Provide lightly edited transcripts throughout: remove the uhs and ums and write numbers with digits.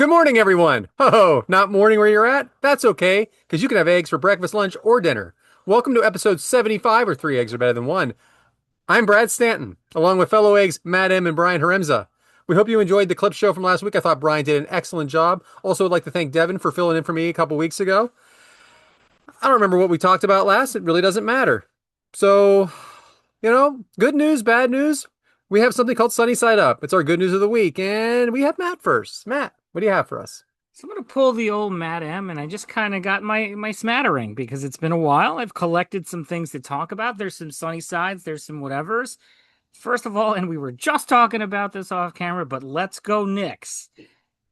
Good morning, everyone. Oh, not morning where you're at? That's okay, because you can have eggs for breakfast, lunch, or dinner. Welcome to episode 75 or Three Eggs Are Better Than One. I'm Brad Stanton, along with fellow eggs Matt M. and Brian Haremza. We hope you enjoyed the clip show from last week. I thought Brian did an excellent job. Also, would like to thank Devin for filling in for me a couple weeks ago. I don't remember what we talked about last. It really doesn't matter. So, good news, bad news. We have something called Sunny Side Up. It's our good news of the week, and we have Matt first. Matt, what do you have for us? So I'm gonna pull the old Mad M, and I just kind of got my smattering because it's been a while. I've collected some things to talk about. There's some sunny sides, there's some whatevers. First of all, and we were just talking about this off camera, but let's go Knicks.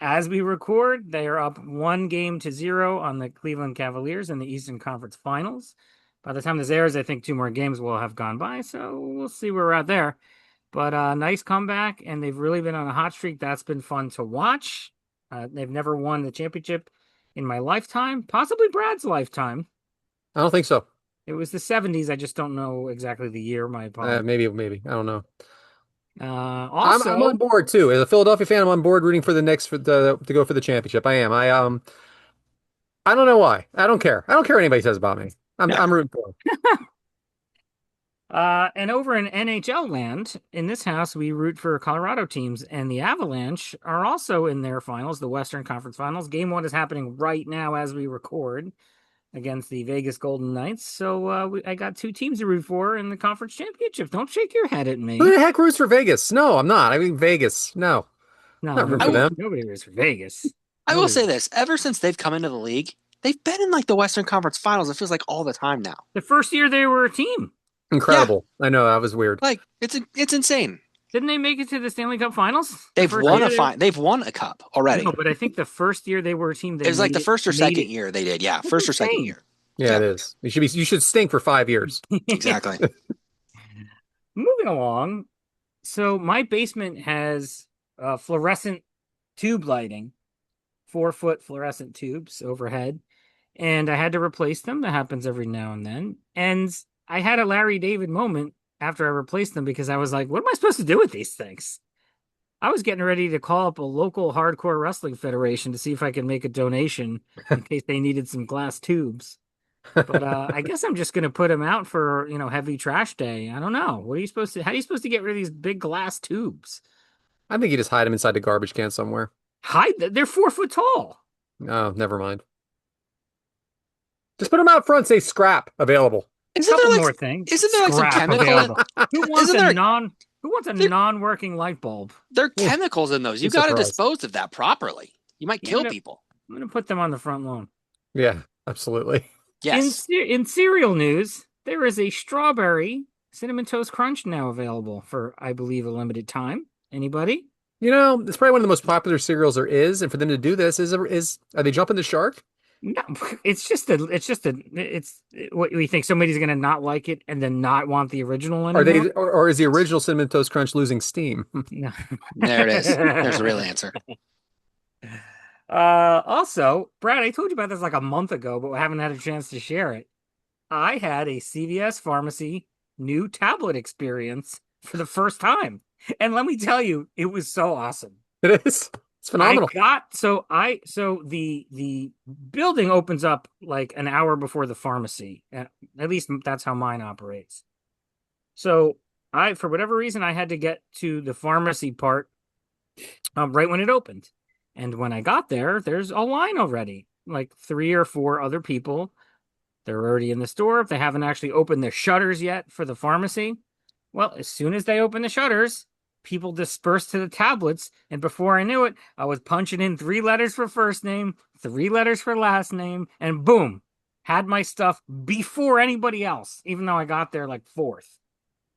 As we record, they are up 1-0 on the Cleveland Cavaliers in the Eastern Conference Finals. By the time this airs, I think two more games will have gone by, so we'll see where we're at there. But nice comeback, and they've really been on a hot streak. That's been fun to watch. They've never won the championship in my lifetime, possibly Brad's lifetime. I don't think so. It was the 70s. I just don't know exactly the year. My apologies. Maybe. I don't know. I'm on Also, board too. As a Philadelphia fan, I'm on board rooting for the Knicks to go for the championship. I am. I don't know why. I don't care. I don't care what anybody says about me. yeah. I'm rooting for them. And over in NHL land, in this house, we root for Colorado teams, and the Avalanche are also in their finals, the Western Conference Finals. Game one is happening right now as we record against the Vegas Golden Knights. So I got two teams to root for in the conference championship. Don't shake your head at Who me. the heck roots for Vegas? No, I'm not. I mean Vegas. No, No, not rooting for them. nobody roots for Vegas. I will Nobody. say this: ever since they've come into the league, they've been in like the Western Conference Finals. It feels like all the time now. The first year they were a team. Yeah, Incredible. I know that was weird. like it's insane. Didn't they make it to the Stanley Cup Finals? The They've first won year a fine. They've won a cup already. No, but I think the first year they were a team, It they was like the first or made second it. year they did. Yeah, That's first or second insane. year. Yeah, it Yeah, is. You should stink for 5 years. exactly. Moving along. So my basement has fluorescent tube lighting, 4-foot fluorescent tubes overhead, and I had to replace them. That happens every now and then. And I had a Larry David moment after I replaced them because I was like, what am I supposed to do with these things? I was getting ready to call up a local hardcore wrestling federation to see if I could make a donation in case they needed some glass tubes. But I guess I'm just gonna put them out for, heavy trash day. I don't know. What are you supposed to? How are you supposed to get rid of these big glass tubes? I think you just hide them inside the garbage can somewhere. Hide them. They're 4 foot tall. Oh, never mind. Just put them out front, say scrap available. Isn't there Couple like more things. isn't there like some Scrap chemical? available. Who wants Isn't a there non? Who wants a there, non-working light bulb? there are Yeah, chemicals in those? be You got to surprised. dispose of that properly. You might Yeah, I'm kill gonna, people. I'm gonna put them on the front lawn. Yeah, absolutely. Yes. In cereal news, there is a strawberry cinnamon toast crunch now available for, I believe, a limited time. Anybody? It's probably one of the most popular cereals there is, and for them to do this is are they jumping the shark? No, it's what we think somebody's gonna not like it and then not want the original Are they anymore. or is the original Cinnamon Toast Crunch losing steam? No. There it is. There's the real answer. Also, Brad, I told you about this like a month ago, but I haven't had a chance to share it. I had a CVS pharmacy new tablet experience for the first time. And let me tell you, it was so awesome. It is. It's phenomenal. The building opens up like an hour before the pharmacy. At least that's how mine operates. So I, for whatever reason, I had to get to the pharmacy part right when it opened. And when I got there, there's a line already, like 3 or 4 other people. They're already in the store. If they haven't actually opened their shutters yet for the pharmacy, well, as soon as they open the shutters, people dispersed to the tablets. And before I knew it, I was punching in 3 letters for first name, 3 letters for last name, and boom, had my stuff before anybody else, even though I got there like fourth.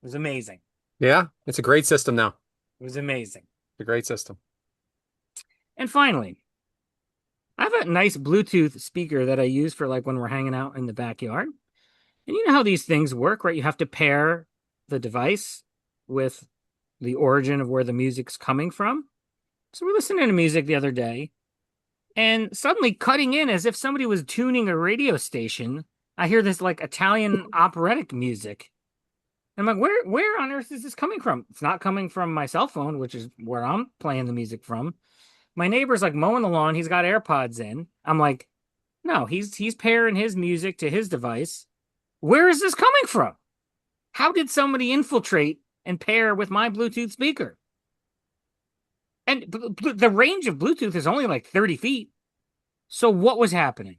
It was amazing. Yeah, it's a great system now. It was amazing. It's a great system. And finally, I have a nice Bluetooth speaker that I use for like when we're hanging out in the backyard. And you know how these things work, right? You have to pair the device with the origin of where the music's coming from. So we're listening to music the other day, and suddenly cutting in as if somebody was tuning a radio station, I hear this like Italian operatic music. And I'm like, where on earth is this coming from? It's not coming from my cell phone, which is where I'm playing the music from. My neighbor's like mowing the lawn. He's got AirPods in. I'm like, no, he's pairing his music to his device. Where is this coming from? How did somebody infiltrate and pair with my Bluetooth speaker? And the range of Bluetooth is only like 30 feet. So what was happening?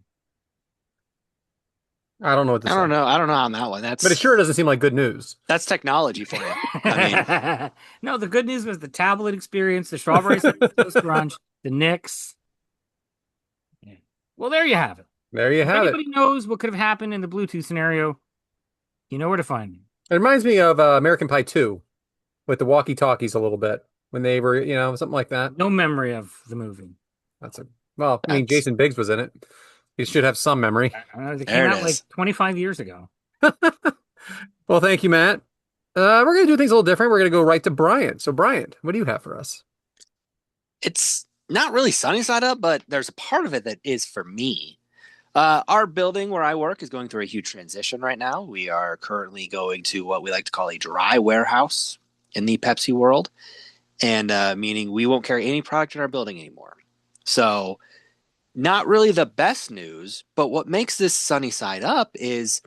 I don't know what to I say. don't know. I don't know on that one. But it sure doesn't seem like good news. That's technology for you. I mean, No, the good news was the tablet experience, the strawberry toast crunch, the Knicks. Yeah. Well, there you have it. There you If have it. anybody knows what could have happened in the Bluetooth scenario, you know where to find me. It reminds me of American Pie 2 with the walkie-talkies a little bit when they were, something like that. No memory of the movie. That's a well, I mean, that's Jason Biggs was in it. He should have some memory. It came there it out like is. 25 years ago. Well, thank you, Matt. We're going to do things a little different. We're going to go right to Bryant. So, Bryant, what do you have for us? It's not really sunny side up, but there's a part of it that is for me. Our building where I work is going through a huge transition right now. We are currently going to what we like to call a dry warehouse in the Pepsi world, and meaning we won't carry any product in our building anymore. So, not really the best news, but what makes this sunny side up is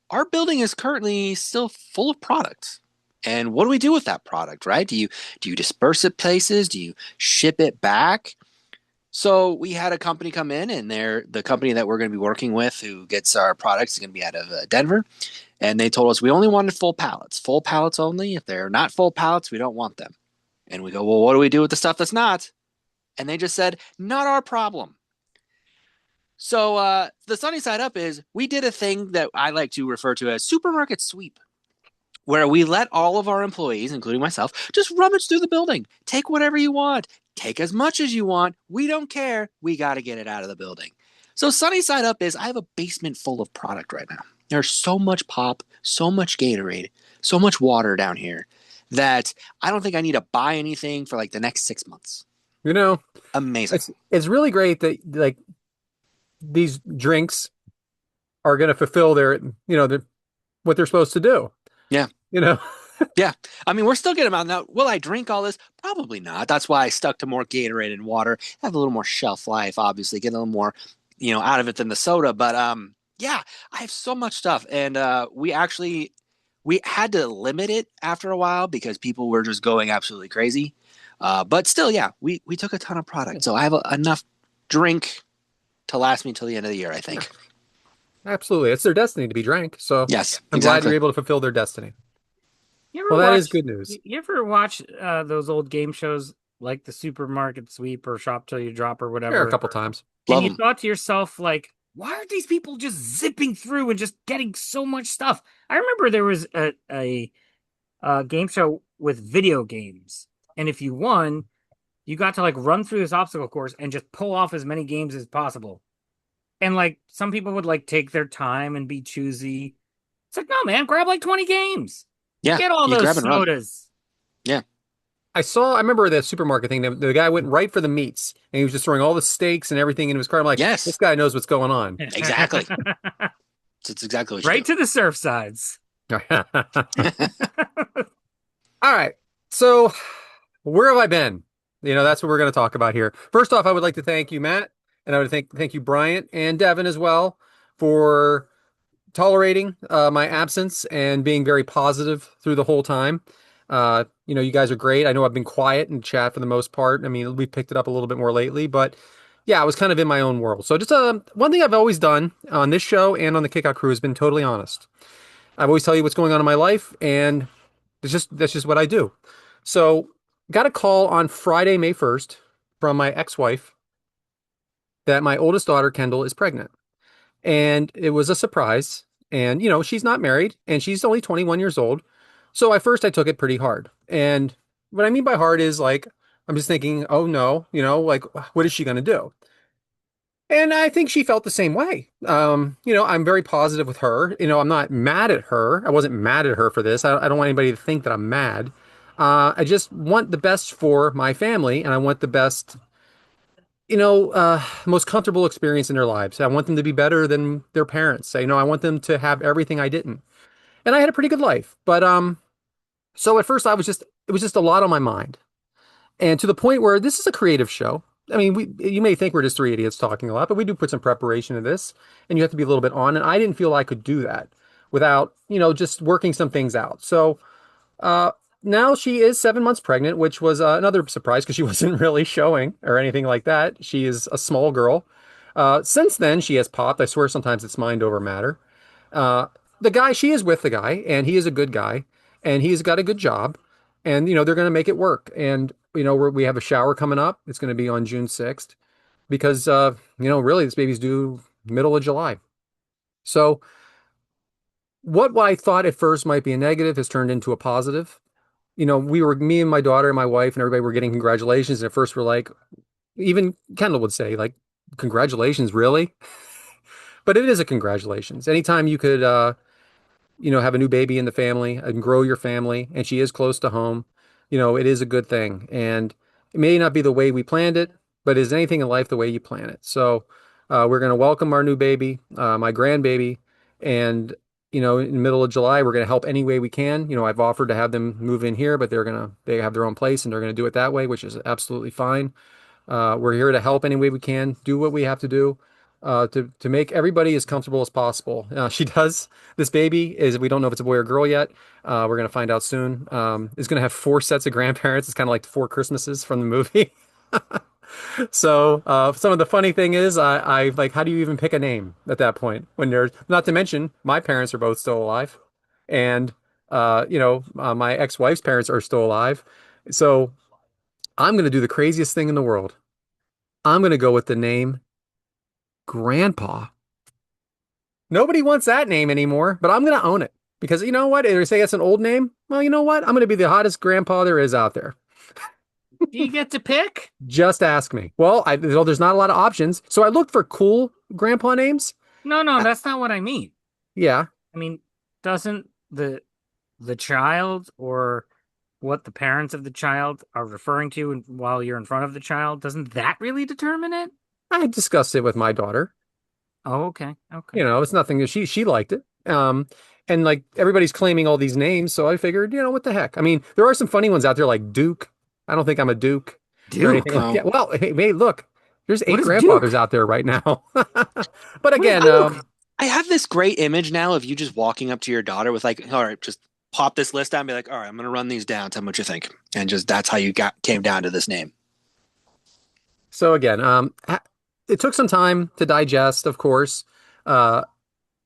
our building is currently still full of product. And what do we do with that product, right? Do you disperse it places? Do you ship it back? So we had a company come in, and they're the company that we're going to be working with, who gets our products, is going to be out of Denver. And they told us we only wanted full pallets only. If they're not full pallets, we don't want them. And we go, well, what do we do with the stuff that's not? And they just said, not our problem. So the sunny side up is we did a thing that I like to refer to as supermarket sweep, where we let all of our employees, including myself, just rummage through the building. Take whatever you want. Take as much as you want. We don't care. We got to get it out of the building. So sunny side up is I have a basement full of product right now. There's so much pop, so much Gatorade, so much water down here that I don't think I need to buy anything for like the next 6 months. You know, Amazing. it's really great that like these drinks are going to fulfill what they're supposed to do. Yeah. You know, Yeah. I mean, we're still getting them out now. Will I drink all this? Probably not. That's why I stuck to more Gatorade and water. Have a little more shelf life, obviously, get a little more, out of it than the soda. But yeah, I have so much stuff. And we had to limit it after a while because people were just going absolutely crazy. But still, yeah, we took a ton of product. So I have enough drink to last me until the end of the year, I think. absolutely. It's their destiny to be drank. So Yes, I'm glad exactly. you're able to fulfill their destiny. You ever Well, that is watch good news. you ever watch those old game shows like the Supermarket Sweep or Shop Till You Drop or There whatever? a couple times. And Love you them. thought to yourself, like, why are these people just zipping through and just getting so much stuff? I remember there was a game show with video games, and if you won, you got to like run through this obstacle course and just pull off as many games as possible. And like some people would like take their time and be choosy. It's like, no, man, grab like 20 games. Yeah, Get all you those grab and run. sodas. Yeah, I remember the supermarket thing. The guy went right for the meats and he was just throwing all the steaks and everything into his car. I'm like, this yes, guy knows what's going on. exactly. It's exactly what you Right do. to the surf sides. All right. So, where have I been? That's what we're going to talk about here. First off, I would like to thank you, Matt, and I would thank you, Bryant and Devin as well, for tolerating my absence and being very positive through the whole time. You guys are great. I know I've been quiet in chat for the most part. I mean, we picked it up a little bit more lately, but yeah, I was kind of in my own world. So just one thing I've always done on this show and on the Kickout Crew has been totally honest. I've always tell you what's going on in my life, and that's just what I do. So got a call on Friday, May 1st from my ex-wife that my oldest daughter, Kendall, is pregnant. And it was a surprise. And, she's not married and she's only 21 years old. So at first I took it pretty hard. And what I mean by hard is like, I'm just thinking, oh no, like, what is she going to do? And I think she felt the same way. I'm very positive with her. I'm not mad at her. I wasn't mad at her for this. I don't want anybody to think that I'm mad. I just want the best for my family and I want the best, most comfortable experience in their lives. I want them to be better than their parents. I want them to have everything I didn't. And I had a pretty good life. But so at first it was just a lot on my mind. And to the point where this is a creative show. I mean, you may think we're just three idiots talking a lot, but we do put some preparation into this, and you have to be a little bit on. And I didn't feel I could do that without, just working some things out. So uh, now she is 7 months pregnant, which was another surprise because she wasn't really showing or anything like that. She is a small girl. Since then, she has popped. I swear sometimes it's mind over matter. Uh, the guy, she is with the guy, and he is a good guy, and he's got a good job, and they're going to make it work. And we have a shower coming up. It's going to be on June 6th because really this baby's due middle of July. So what I thought at first might be a negative has turned into a positive. Me and my daughter and my wife and everybody were getting congratulations, and at first we're like, even Kendall would say like, congratulations, really? But it is a congratulations. Anytime you could have a new baby in the family and grow your family, and she is close to home, it is a good thing. And it may not be the way we planned it, but is anything in life the way you plan it? So we're going to welcome our new baby, my grandbaby, and in the middle of July, we're going to help any way we can. I've offered to have them move in here, but they have their own place and they're going to do it that way, which is absolutely fine. We're here to help any way we can, do what we have to do to make everybody as comfortable as possible. She does. This baby is, we don't know if it's a boy or girl yet. We're going to find out soon. Is going to have four sets of grandparents. It's kind of like the four Christmases from the movie. So some of the funny thing is, I like, how do you even pick a name at that point when there's, not to mention, my parents are both still alive, and my ex-wife's parents are still alive. So I'm going to do the craziest thing in the world. I'm going to go with the name Grandpa. Nobody wants that name anymore, but I'm going to own it because you know what? They say it's an old name. Well, you know what? I'm going to be the hottest grandpa there is out there. Do you get to pick? Just ask me. Well, there's not a lot of options, so I looked for cool grandpa names. No, Uh, that's not what I mean. yeah, I mean, doesn't the child or what the parents of the child are referring to while you're in front of the child, doesn't that really determine it? I discussed it with my daughter. Oh, okay. Okay. It's nothing that she liked it. And like everybody's claiming all these names, so I figured, what the heck? I mean, there are some funny ones out there like Duke. I don't think I'm a Duke or anything Duke. like that. Well, hey, look, there's What eight is grandfathers Duke? out there right now. But What is again, Duke? I have this great image now of you just walking up to your daughter with like, all right, just pop this list down and be like, all right, I'm gonna run these down. Tell me what you think. And just that's how you came down to this name. so again, it took some time to digest, of course, uh,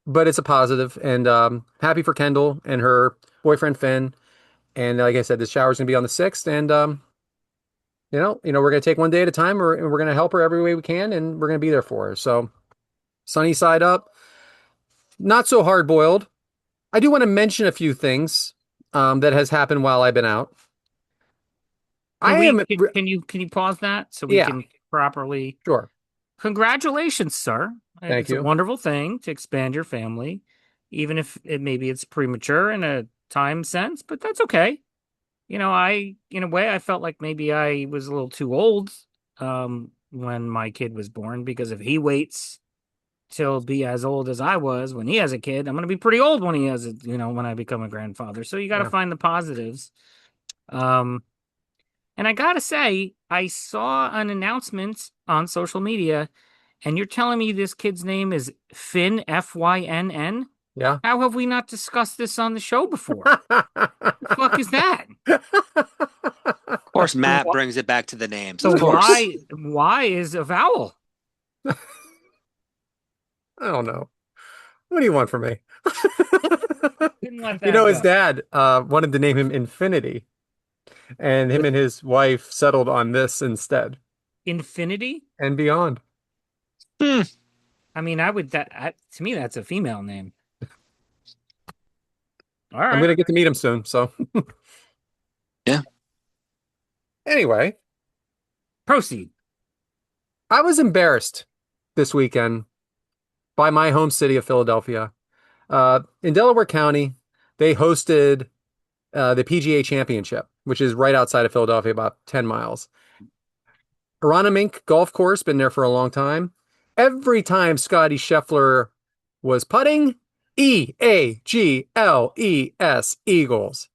but it's a positive, and happy for Kendall and her boyfriend Finn. And like I said, the shower's gonna be on the 6th, and we're gonna take one day at a time, and we're gonna help her every way we can, and we're gonna be there for her. So sunny side up, not so hard boiled. I do want to mention a few things that has happened while I've been out. I am, Can you pause that so we yeah, can properly sure. congratulations, sir. Thank It's a you. wonderful thing to expand your family, even if maybe it's premature in a time sense, but that's okay. In a way, I felt like maybe I was a little too old when my kid was born, because if he waits till be as old as I was when he has a kid, I'm going to be pretty old when he has it, when I become a grandfather. So you got to Yeah. find the positives. Um, and I got to say, I saw an announcement on social media, and you're telling me this kid's name is Finn, Fynn? Yeah. How have we not discussed this on the show before? The fuck is that? Of course, So, Matt brings it back to the names. so Of course. why is a vowel? I don't know. What do you want from me? Didn't let that His go. dad wanted to name him Infinity, and him and his wife settled on this instead Infinity? and beyond. Hmm. I mean, to me that's a female name. All I'm right, gonna get to meet him soon. So Yeah. anyway, proceed. I was embarrassed this weekend by my home city of Philadelphia. In Delaware County, they hosted the PGA Championship, which is right outside of Philadelphia, about 10 miles. Aronimink Golf Course, been there for a long time. Every time Scotty Scheffler was putting, Eagles, Eagles,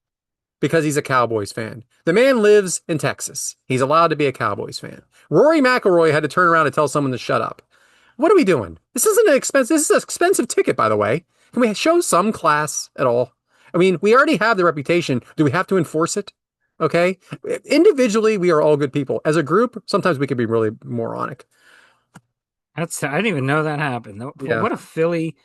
because he's a Cowboys fan. The man lives in Texas. He's allowed to be a Cowboys fan. Rory McIlroy had to turn around and tell someone to shut up. What are we doing? This isn't an expense. This is an expensive ticket, by the way. Can we show some class at all? I mean, we already have the reputation. Do we have to enforce it? Okay. Individually, we are all good people. As a group, sometimes we can be really moronic. I didn't even know that happened. Yeah. What a Philly.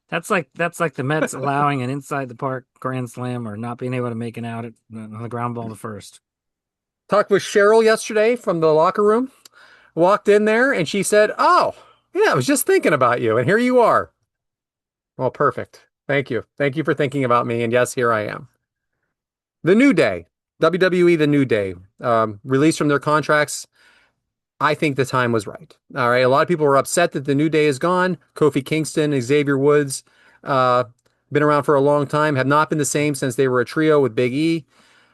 That's like the Mets allowing an inside the park grand slam or not being able to make an out on the ground ball to first. Talked with Cheryl yesterday from the locker room. Walked in there and she said, "Oh, yeah, I was just thinking about you, and here you are." Well, perfect. Thank you. Thank you for thinking about me. And yes, here I am. The New Day, WWE, The New Day, released from their contracts. I think the time was right. All right. A lot of people were upset that the New Day is gone. Kofi Kingston, Xavier Woods, uh, been around for a long time, have not been the same since they were a trio with Big E.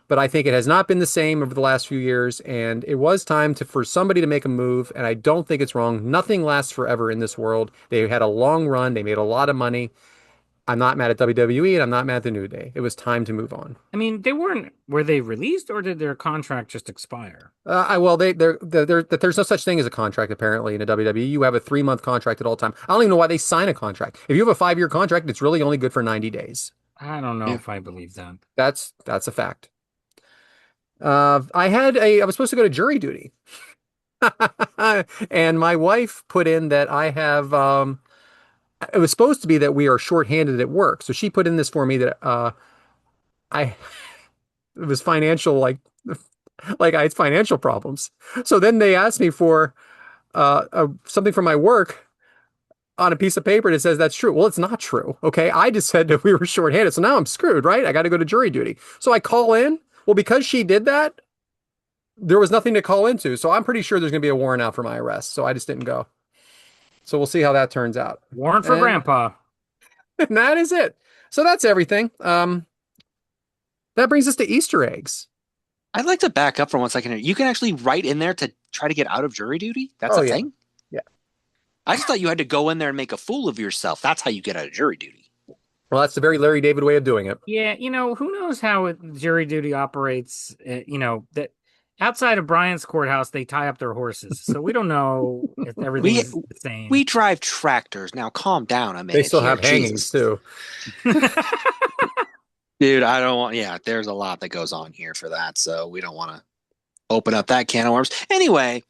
But I think it has not been the same over the last few years, and it was time for somebody to make a move, and I don't think it's wrong. Nothing lasts forever in this world. They had a long run. They made a lot of money. I'm not mad at WWE, and I'm not mad at the New Day. It was time to move on. I mean, were they released or did their contract just expire? Well, there's no such thing as a contract apparently in the WWE. You have a 3-month contract at all time. I don't even know why they sign a contract. If you have a 5-year contract, it's really only good for 90 days. I don't know Yeah. if I believe that. That's a fact. I was supposed to go to jury duty. And my wife put in that I have it was supposed to be that we are shorthanded at work. So she put in this for me that I it was financial like I had financial problems. So then they asked me for something from my work on a piece of paper that says that's true. Well, it's not true. Okay. I just said that we were shorthanded. So now I'm screwed, right? I got to go to jury duty. So I call in. Well, because she did that, there was nothing to call into. So I'm pretty sure there's going to be a warrant out for my arrest. So I just didn't go. So we'll see how that turns out. Warrant for And, Grandpa. and that is it. So that's everything. That brings us to Easter eggs. I'd like to back up for 1 second here. You can actually write in there to try to get out of jury duty. That's Oh, a yeah. thing. Yeah. I just thought you had to go in there and make a fool of yourself. That's how you get out of jury duty. Well, that's the very Larry David way of doing it. Yeah, who knows how jury duty operates? That outside of Bryant's courthouse, they tie up their horses, so we don't know if everything's the same. We drive tractors. Now calm down a minute. They still here. have hangings Jesus. too. Dude, I don't want. Yeah, there's a lot that goes on here for that, so we don't want to open up that can of worms. Anyway,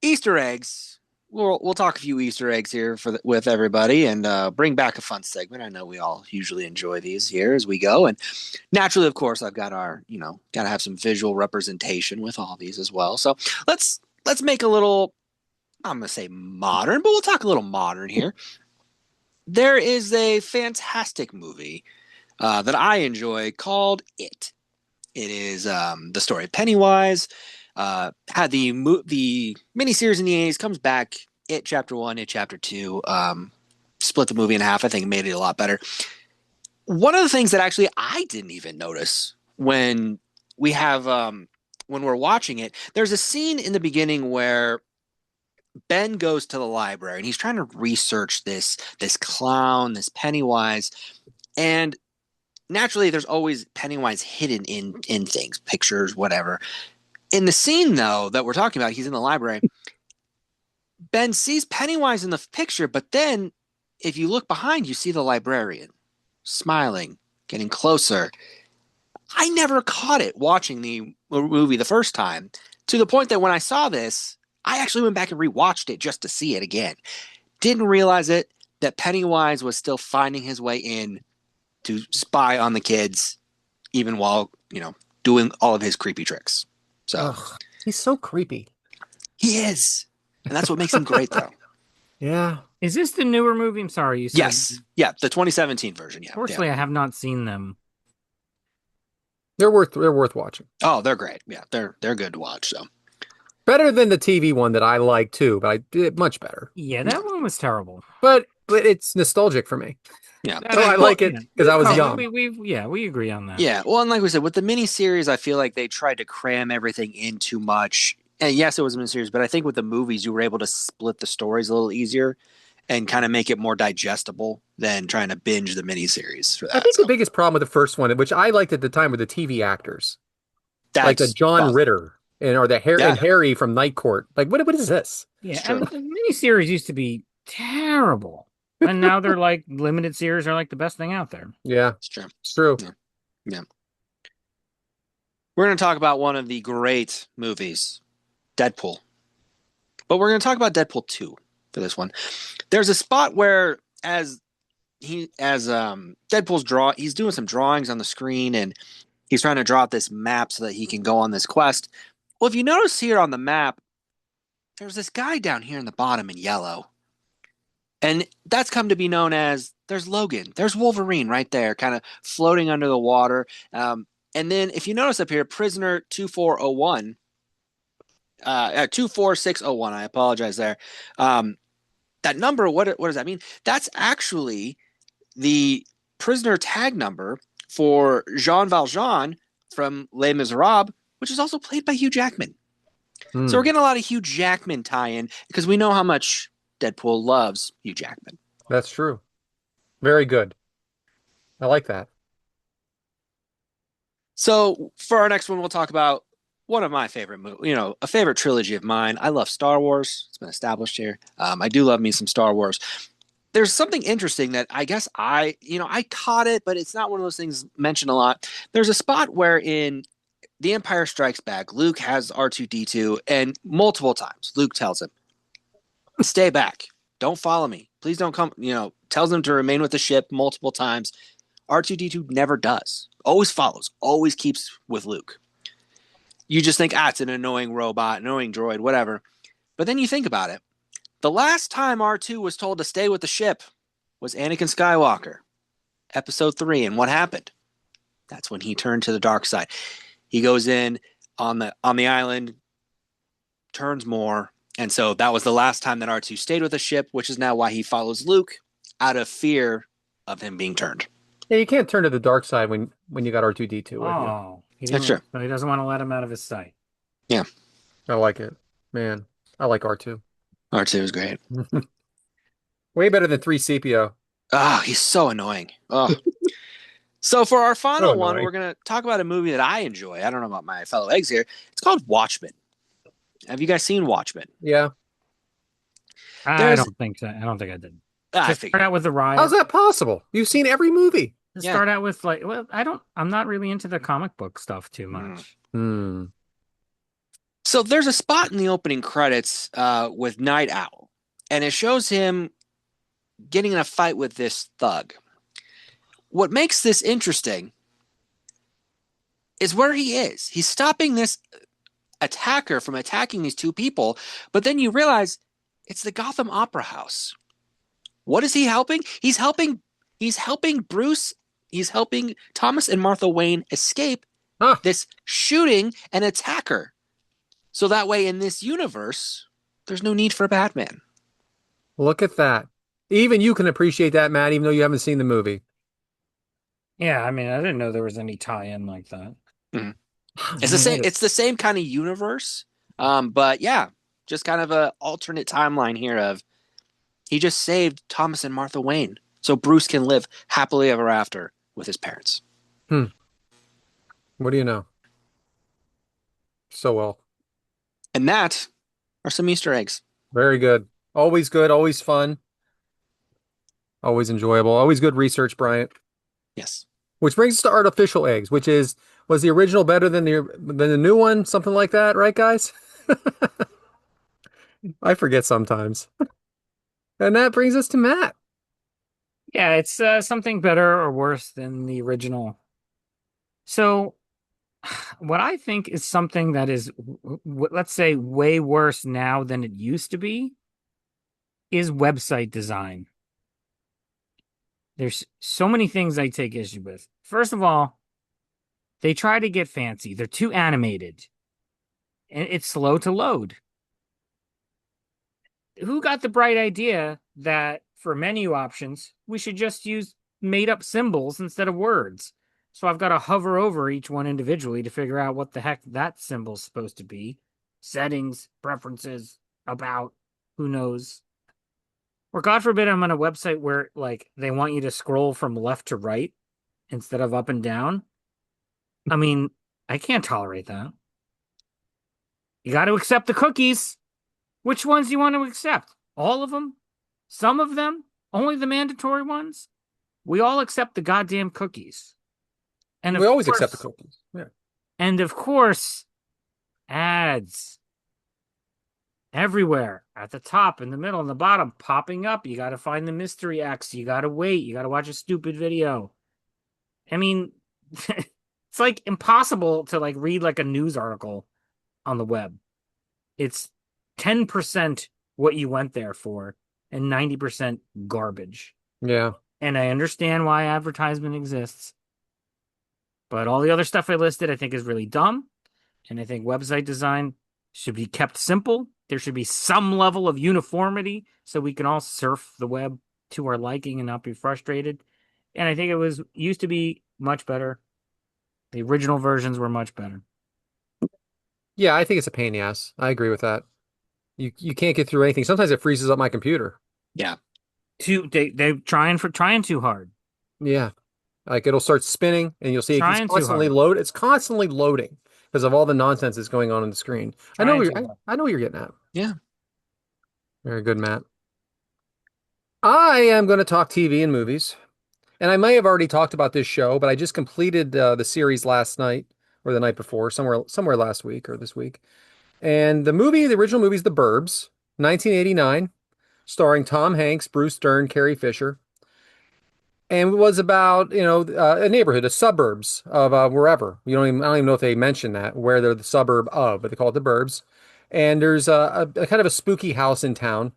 Easter eggs. We'll talk a few Easter eggs here with everybody and bring back a fun segment. I know we all usually enjoy these here as we go, and naturally, of course, I've got our got to have some visual representation with all these as well. So let's make a little. I'm gonna say modern, but we'll talk a little modern here. There is a fantastic movie that I enjoy called It. It is the story of Pennywise. Had the miniseries in the 80s, comes back. It Chapter 1, It Chapter 2. Split the movie in half. I think made it a lot better. One of the things that actually I didn't even notice when we're watching it, there's a scene in the beginning where Ben goes to the library and he's trying to research this clown, this Pennywise, and naturally there's always Pennywise hidden in things, pictures, whatever. In the scene though that we're talking about, he's in the library. Ben sees Pennywise in the picture, but then if you look behind, you see the librarian smiling, getting closer. I never caught it watching the movie the first time, to the point that when I saw this, I actually went back and rewatched it just to see it again. Didn't realize it, that Pennywise was still finding his way in to spy on the kids, even while, doing all of his creepy tricks. So Ugh, he's so creepy. he is. And that's what makes him great, though. Yeah. Is this the newer movie? I'm sorry, you said. Yes. Yeah, the 2017 version. Yeah. Unfortunately, I have not seen them. They're worth watching. Oh, they're great. Yeah, they're good to watch. So Better than the TV one that I like too, but I did much better. Yeah, that one was terrible. But it's nostalgic for me. yeah. So I like it because I was young. We agree on that. Yeah. Well, and like we said, with the miniseries, I feel like they tried to cram everything in too much. And yes, it was a miniseries, but I think with the movies, you were able to split the stories a little easier and kind of make it more digestible than trying to binge the miniseries for that. I think the biggest problem with the first one, which I liked at the time, were the TV actors. Like the John well, Ritter. and or the Harry and Yeah, Harry from Night Court. Like, what is this? it's Yeah, true. and the miniseries used to be terrible, and now they're like limited series are like the best thing out there. Yeah, It's true. it's true. Yeah. Yeah. We're going to talk about one of the great movies, Deadpool. But we're going to talk about Deadpool 2 for this one. There's a spot where Deadpool's he's doing some drawings on the screen and he's trying to draw out this map so that he can go on this quest. Well, if you notice here on the map, there's this guy down here in the bottom in yellow. And that's come to be known as there's Logan. There's Wolverine right there, kind of floating under the water. And then if you notice up here, prisoner 2401, 24601, I apologize there. That number, what does that mean? That's actually the prisoner tag number for Jean Valjean from Les Miserables, which is also played by Hugh Jackman. So we're Hmm. getting a lot of Hugh Jackman tie-in because we know how much Deadpool loves Hugh Jackman. That's true. Very good. I like that. So for our next one, we'll talk about one of my favorite movies, a favorite trilogy of mine. I love Star Wars. It's been established here. I do love me some Star Wars. There's something interesting that I guess I caught it, but it's not one of those things mentioned a lot. There's a spot where in The Empire Strikes Back, Luke has R2D2, and multiple times Luke tells him, "Stay back. Don't follow me. Please don't come." Tells him to remain with the ship multiple times. R2D2 never does. Always follows. Always keeps with Luke. You just think, it's an annoying robot, annoying droid, whatever. But then you think about it. The last time R2 was told to stay with the ship was Anakin Skywalker, Episode 3. And what happened? That's when he turned to the dark side. He goes in on the island, turns more, and so that was the last time that R2 stayed with the ship, which is now why he follows Luke out of fear of him being turned. Yeah, you can't turn to the dark side when you got R2D2 with you. Oh, That's true. so he doesn't want to let him out of his sight. Yeah, I like it. Man, I like R2. R2 is great. Way better than 3CPO. Oh, he's so annoying. Oh. So for our So final one, annoying. we're going to talk about a movie that I enjoy. I don't know about my fellow eggs here. It's called Watchmen. Have you guys seen Watchmen? Yeah. I There's don't think so. I don't think I did. I To start figured. out with the riot. How's that possible? You've seen every movie. To Yeah. start out with I'm not really into the comic book stuff too much. Hmm. So there's a spot in the opening credits with Night Owl, and it shows him getting in a fight with this thug. What makes this interesting is where he is. He's stopping this attacker from attacking these two people, but then you realize it's the Gotham Opera House. What is he helping? He's helping Bruce, he's helping Thomas and Martha Wayne escape Huh. this shooting an attacker. So that way in this universe, there's no need for Batman. Look at that. Even you can appreciate that, Matt, even though you haven't seen the movie. Yeah, I mean, I didn't know there was any tie-in like that. Mhm. It's the same kind of universe. But yeah, just kind of a alternate timeline here of he just saved Thomas and Martha Wayne so Bruce can live happily ever after with his parents. What do you know? So well. And that are some Easter eggs. Very good. Good, always fun, always enjoyable, always good research, Bryant. Yes. Which brings us to artificial eggs, was the original better than the new one? Something like that, right, guys? I forget sometimes. And that brings us to Matt. Yeah, it's something better or worse than the original. So, what I think is something that is, let's say, way worse now than it used to be, is website design. There's so many things I take issue with. First of all, they try to get fancy. They're too animated, and it's slow to load. Who got the bright idea that for menu options, we should just use made up symbols instead of words? So I've got to hover over each one individually to figure out what the heck that symbol's supposed to be. Settings, preferences, about, who knows. Or God forbid I'm on a website where like they want you to scroll from left to right instead of up and down. I mean, I can't tolerate that. You got to accept the cookies. Which ones do you want to accept? All of them? Some of them? Only the mandatory ones? We all accept the goddamn cookies. And We of always accept the course, cookies. Yeah. and of course, ads everywhere at the top, in the middle, and the bottom, popping up. You got to find the mystery X. You got to wait. You got to watch a stupid video. I mean, it's like impossible to like read like a news article on the web. It's 10% what you went there for and 90% garbage. Yeah. And I understand why advertisement exists, but all the other stuff I listed I think is really dumb. And I think website design should be kept simple. There should be some level of uniformity so we can all surf the web to our liking and not be frustrated. And I think it was used to be much better. The original versions were much better. Yeah, I think it's a pain in the ass. I agree with that. You can't get through anything. Sometimes it freezes up my computer. Yeah. They trying too hard. Yeah. Like it'll start spinning and you'll see it's Trying too constantly hard. load. It's constantly loading because of all the nonsense that's going on the screen. Trying too hard. I know what you're getting at. Yeah. Very good, Matt. I am going to talk TV and movies. And I may have already talked about this show, but I just completed the series last night or the night before, somewhere last week or this week. And the original movie is The Burbs, 1989, starring Tom Hanks, Bruce Dern, Carrie Fisher, and it was about, a neighborhood, the suburbs of wherever. I don't even know if they mention that, where they're the suburb of, but they call it The Burbs. And there's a kind of a spooky house in town,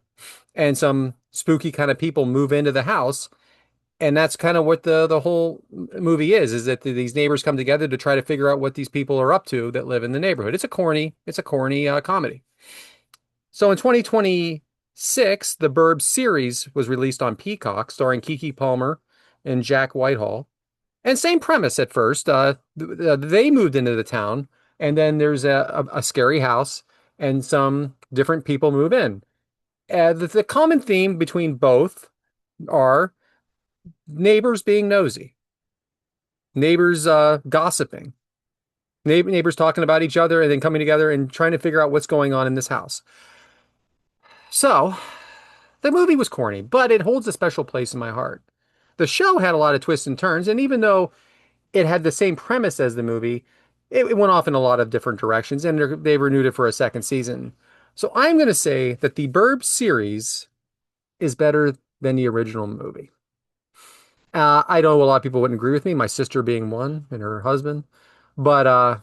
and some spooky kind of people move into the house. And that's kind of what the whole movie is that these neighbors come together to try to figure out what these people are up to that live in the neighborhood. It's a corny comedy. So in 2026, the Burbs series was released on Peacock, starring Keke Palmer and Jack Whitehall. And same premise at first. They moved into the town, and then there's a scary house, and some different people move in. The common theme between both are neighbors being nosy, neighbors gossiping, neighbors talking about each other and then coming together and trying to figure out what's going on in this house. So, the movie was corny, but it holds a special place in my heart. The show had a lot of twists and turns, and even though it had the same premise as the movie, it went off in a lot of different directions, and they renewed it for a second season. So I'm going to say that the Burbs series is better than the original movie. I know a lot of people wouldn't agree with me, my sister being one and her husband. But I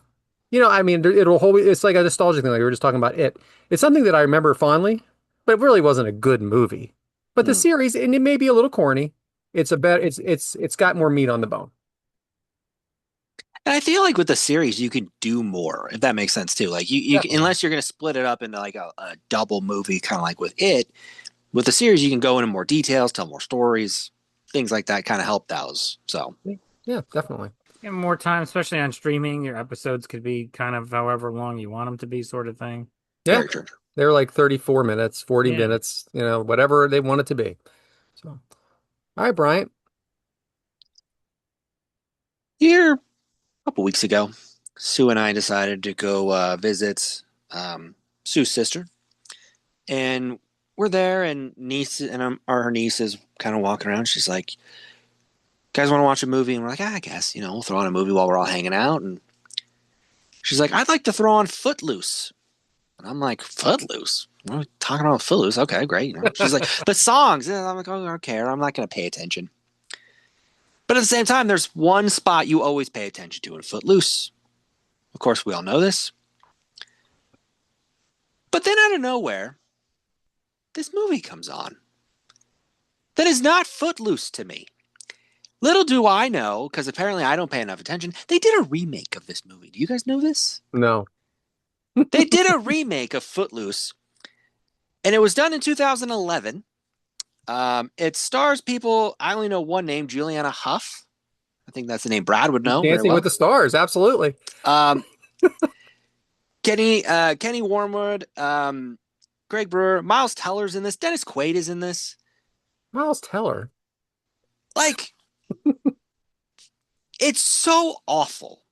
mean, it's like a nostalgic thing, like we were just talking about it. It's something that I remember fondly, but it really wasn't a good movie. But the Hmm. series, and it may be a little corny, it's got more meat on the bone. And I feel like with the series, you can do more, if that makes sense too. Like Definitely. unless you're going to split it up into like a double movie, kind of like with it. With the series, you can go into more details, tell more stories, things like that. Kind of help those. So Yeah, definitely. Give more time, especially on streaming. Your episodes could be kind of however long you want them to be, sort of thing. Yeah. very true. They're like 34 minutes, 40 Yeah. minutes, whatever they want it to be. So, all right, Bryant. Here, a couple weeks ago, Sue and I decided to go visit Sue's sister, and we're there, and niece and her niece is kind of walking around. She's like, "Guys, want to watch a movie?" And we're like, "I guess we'll throw on a movie while we're all hanging out." And she's like, "I'd like to throw on Footloose," and I'm like, "Footloose? What are we talking about Footloose? Okay, great." She's like, "The songs." And I'm like, "Oh, I don't care. I'm not going to pay attention." But at the same time, there's one spot you always pay attention to in Footloose. Of course, we all know this. But then out of nowhere, this movie comes on that is not Footloose to me. Little do I know, because apparently I don't pay enough attention, they did a remake of this movie. Do you guys know this? No. They did a remake of Footloose, and it was done in 2011. It stars people, I only know one name, Juliana Hough. I think that's the name Brad would know very Dancing with well. the Stars, absolutely. Um, Kenny Wormwood, Greg Brewer, Miles Teller's in this. Dennis Quaid is in this. Miles Teller. Like, it's so awful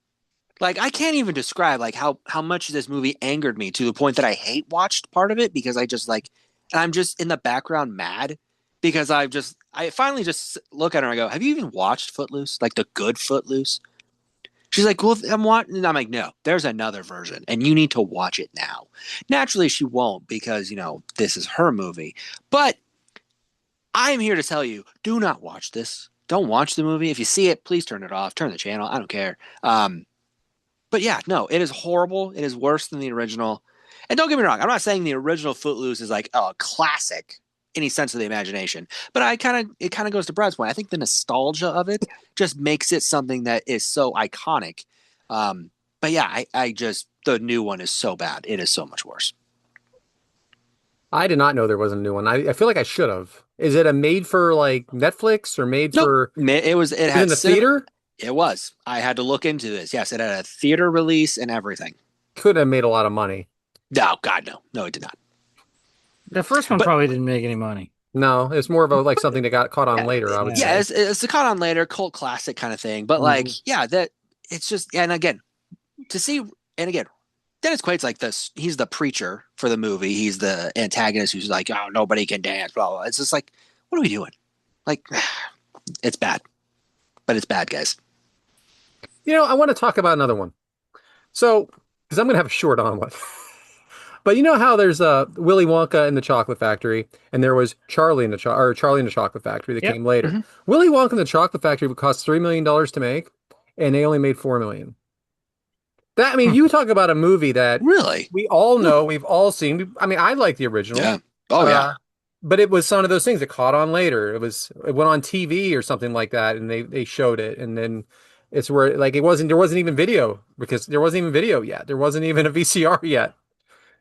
Like I can't even describe like how much this movie angered me to the point that I hate watched part of it because I just like and I'm just in the background mad because I finally just look at her and I go, "Have you even watched Footloose? Like the good Footloose?" She's like, "Well, I'm watching." And I'm like, "No, there's another version, and you need to watch it now." Naturally, she won't because this is her movie. But I am here to tell you, do not watch this. Don't watch the movie. If you see it, please turn it off. Turn the channel. I don't care. But yeah, no, it is horrible. It is worse than the original. And don't get me wrong, I'm not saying the original Footloose is like a classic any sense of the imagination. But it kind of goes to Brad's point. I think the nostalgia of it just makes it something that is so iconic. But yeah, I just the new one is so bad. It is so much worse. I did not know there was a new one. I feel like I should have. Is it a made for like Netflix or made Nope. for It in had the cinema. theater? It was. I had to look into this. Yes, it had a theater release and everything. Could have made a lot of money. No, God, no. No, it did not. The first one But probably didn't make any money. No, it's more of a like something that got caught on yeah, later, I would Yeah. yeah, say. it's the caught on later cult classic kind of thing. But like, Mhm. yeah, that it's just and again to see and again, Dennis Quaid's like this. He's the preacher for the movie. He's the antagonist who's like, oh, nobody can dance. Blah blah. It's just like, what are we doing? Like, it's bad, but it's bad, guys. I want to talk about another one. So, because I'm going to have a short on one. But you know how there's Willy Wonka in the Chocolate Factory, and there was Charlie in the Chocolate Factory that Yep. came later. Mhm. Willy Wonka in the Chocolate Factory would cost $3 million to make, and they only made $4 million. That I mean, Hmm. you talk about a movie that Really? we all know, we've all seen. I mean, I like the original, Yeah. Oh yeah. uh, but it was one of those things that caught on later. It went on TV or something like that, and they showed it, and then it's where like there wasn't even video because there wasn't even video yet. There wasn't even a VCR yet.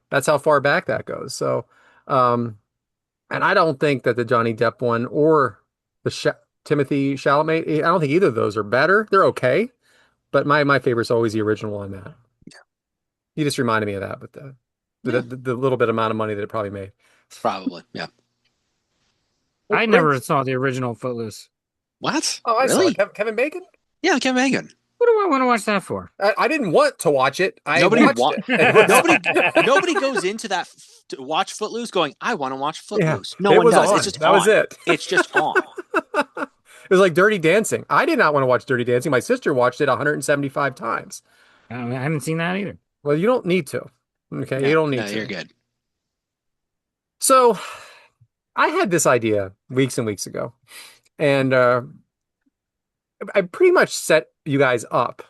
That's how far back that goes. So, um, and I don't think that the Johnny Depp one or the Timothy Chalamet, I don't think either of those are better. They're okay, but my favorite's always the original on that. You just reminded me of that with Yeah. the little bit amount of money that it probably made. Probably. Yeah. I never saw the original Footloose. What? Oh, I saw Really? it. Kevin Bacon. Yeah, Kim Megan. What do I want to watch that for? I didn't want to watch it. I Nobody watched wa- it. It was, Nobody goes into that to watch Footloose going, I want to watch yeah, Footloose. No it one was does. on. It's just That was on. it. It's just on. It was like Dirty Dancing. I did not want to watch Dirty Dancing. My sister watched it 175 times. I haven't seen that either. Well, you don't need to. Okay, you Yeah, don't no, need you're to. good. So I had this idea weeks and weeks ago, and I pretty much set you guys up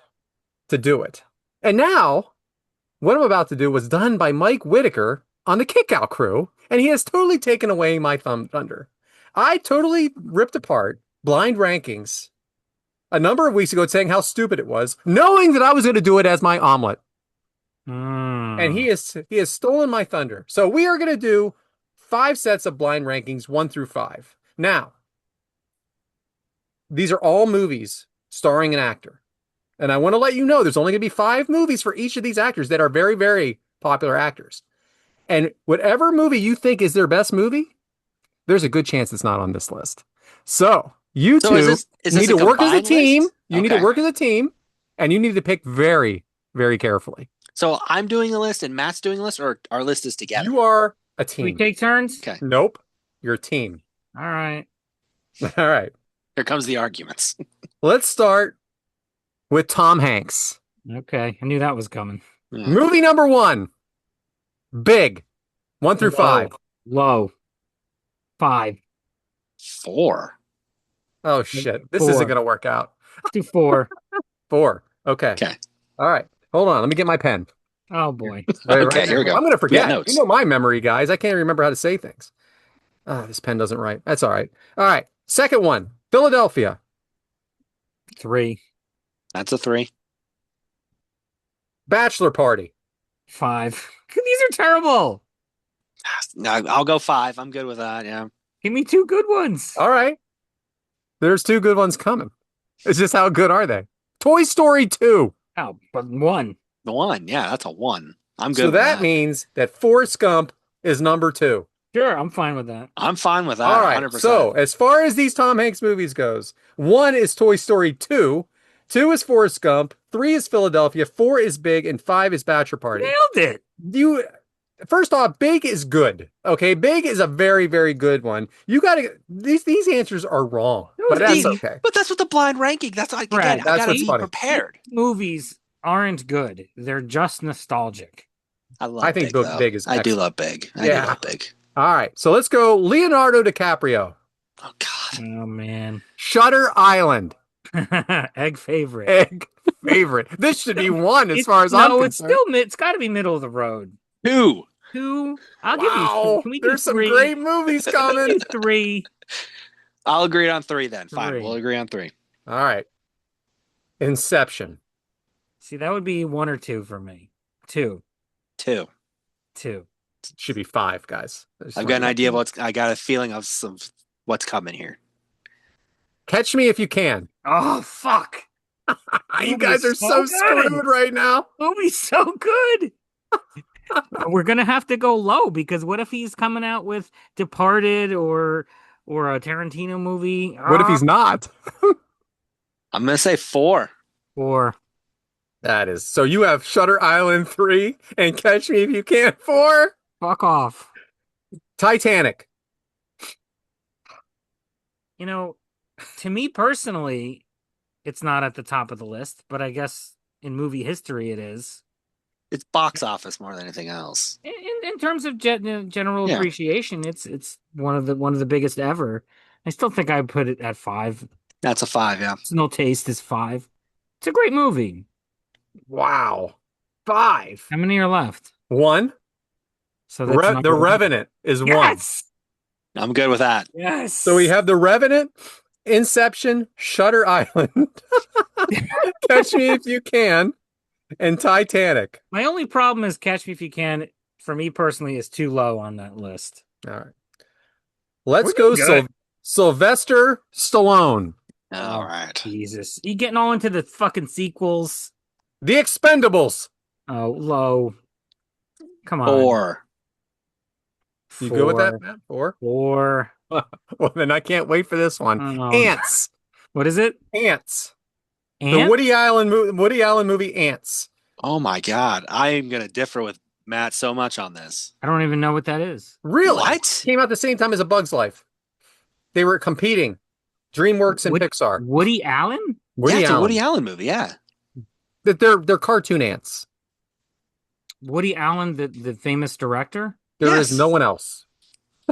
to do it. And now, what I'm about to do was done by Mike Whitaker on the Kickout crew, and he has totally taken away my thunder. I totally ripped apart blind rankings a number of weeks ago saying how stupid it was, knowing that I was going to do it as my omelet. And Hmm. he has stolen my thunder. So we are going to do 5 sets of blind rankings, 1 through 5. Now, these are all movies starring an actor. And I want to let you know there's only going to be 5 movies for each of these actors that are very, very popular actors. And whatever movie you think is their best movie, there's a good chance it's not on this list. So you So two is need this a to work as a combined team. list? You need to Okay. work as a team, and you need to pick very, very carefully. So I'm doing a list and Matt's doing a list, or our list is together. You are a We team. take turns? Okay. Nope. You're a team. All right. All right. Here comes the arguments. Let's start with Tom Hanks. Okay. I knew that was coming. Yeah. Movie number 1, Big, 1 through 5. Low. 5. 4. Oh, shit. This 4. isn't going to work out. To 4. 4. Okay. Okay. All right. Hold on. Let me get my pen. Oh boy. Okay, here we go. I'm going to We got forget. notes. You know my memory, guys. I can't remember how to say things. Oh, this pen doesn't write. That's all right. All right. Second one, Philadelphia. 3. That's a 3. Bachelor Party. 5. These are terrible. No, I'll go 5. I'm good with that. Yeah. Give me 2 good ones. All right. There's 2 good ones coming. It's just how good are they? Toy Story 2. Oh, but 1. The 1. Yeah, that's a 1. I'm good So with that means that Forrest Gump is number 2. Sure, I'm fine with that. I'm fine with that. All right. 100%. So as far as these Tom Hanks movies goes, 1 is Toy Story 2, 2 is Forrest Gump. 3 is Philadelphia. 4 is Big, and 5 is Bachelor Party. Nailed it. You first off, Big is good. Okay, Big is a very, very good one. You got to these answers are wrong, but that's okay. But that's what the blind ranking. That's like Brad, again. I that's gotta what's be funny. prepared. Movies aren't good. They're just nostalgic. I think Big, though. Big is I do excellent. love Big. I Yeah. do love Big. All right, so let's go Leonardo DiCaprio. Oh God. Oh man. Shutter Island. Egg favorite. Egg favorite. This should be one as far as I'm concerned. It's got to be middle of the road. 2. 2. I'll give you Wow, 2. Can we do there's some 3? great movies coming. 3. I'll agree on 3 then. Fine, 3. we'll agree on 3. All right. Inception. See, that would be 1 or 2 for me. 2. 2. 2. Should be 5, guys. I've got an idea of I got a feeling of what's coming here. Catch Me If You Can. Oh fuck! You guys are so screwed right now. Movie's so good. We're gonna have to go low because what if he's coming out with Departed or a Tarantino movie? What if he's not? I'm gonna say 4. Or That is. So you have Shutter Island 3 and Catch Me If You Can 4. fuck off. Titanic. You know, to me personally, it's not at the top of the list, but I guess in movie history it is. It's box office more than anything else. In terms of general Yeah. appreciation, it's one of the biggest ever. I still think I put it at 5. That's a 5, yeah. Personal taste is 5. It's a great movie. Wow. 5. How many are left? 1. So that's The Revenant is 1. Yes. I'm good with that. Yes. So we have The Revenant, Inception, Shutter Island, Catch Me If You Can, and Titanic. My only problem is Catch Me If You Can, for me personally, is too low on that list. All right. Let's We're go doing good. Sylvester Stallone. All right. Jesus. You getting all into the fucking sequels? The Expendables. Oh, low. Come on. 4. You go with that, Matt? 4? 4. Well, then I can't wait for this one. Oh. Ants. What is it? Ants. The Ant? Woody Allen movie Ants. Oh my God. I am gonna differ with Matt so much on this. I don't even know what that is. Really? What? Came out at the same time as A Bug's Life. They were competing. DreamWorks and Pixar. Woody Allen? It's a Woody Allen movie, yeah. They're cartoon ants. Woody Allen, the famous director? There is Yes. no one else.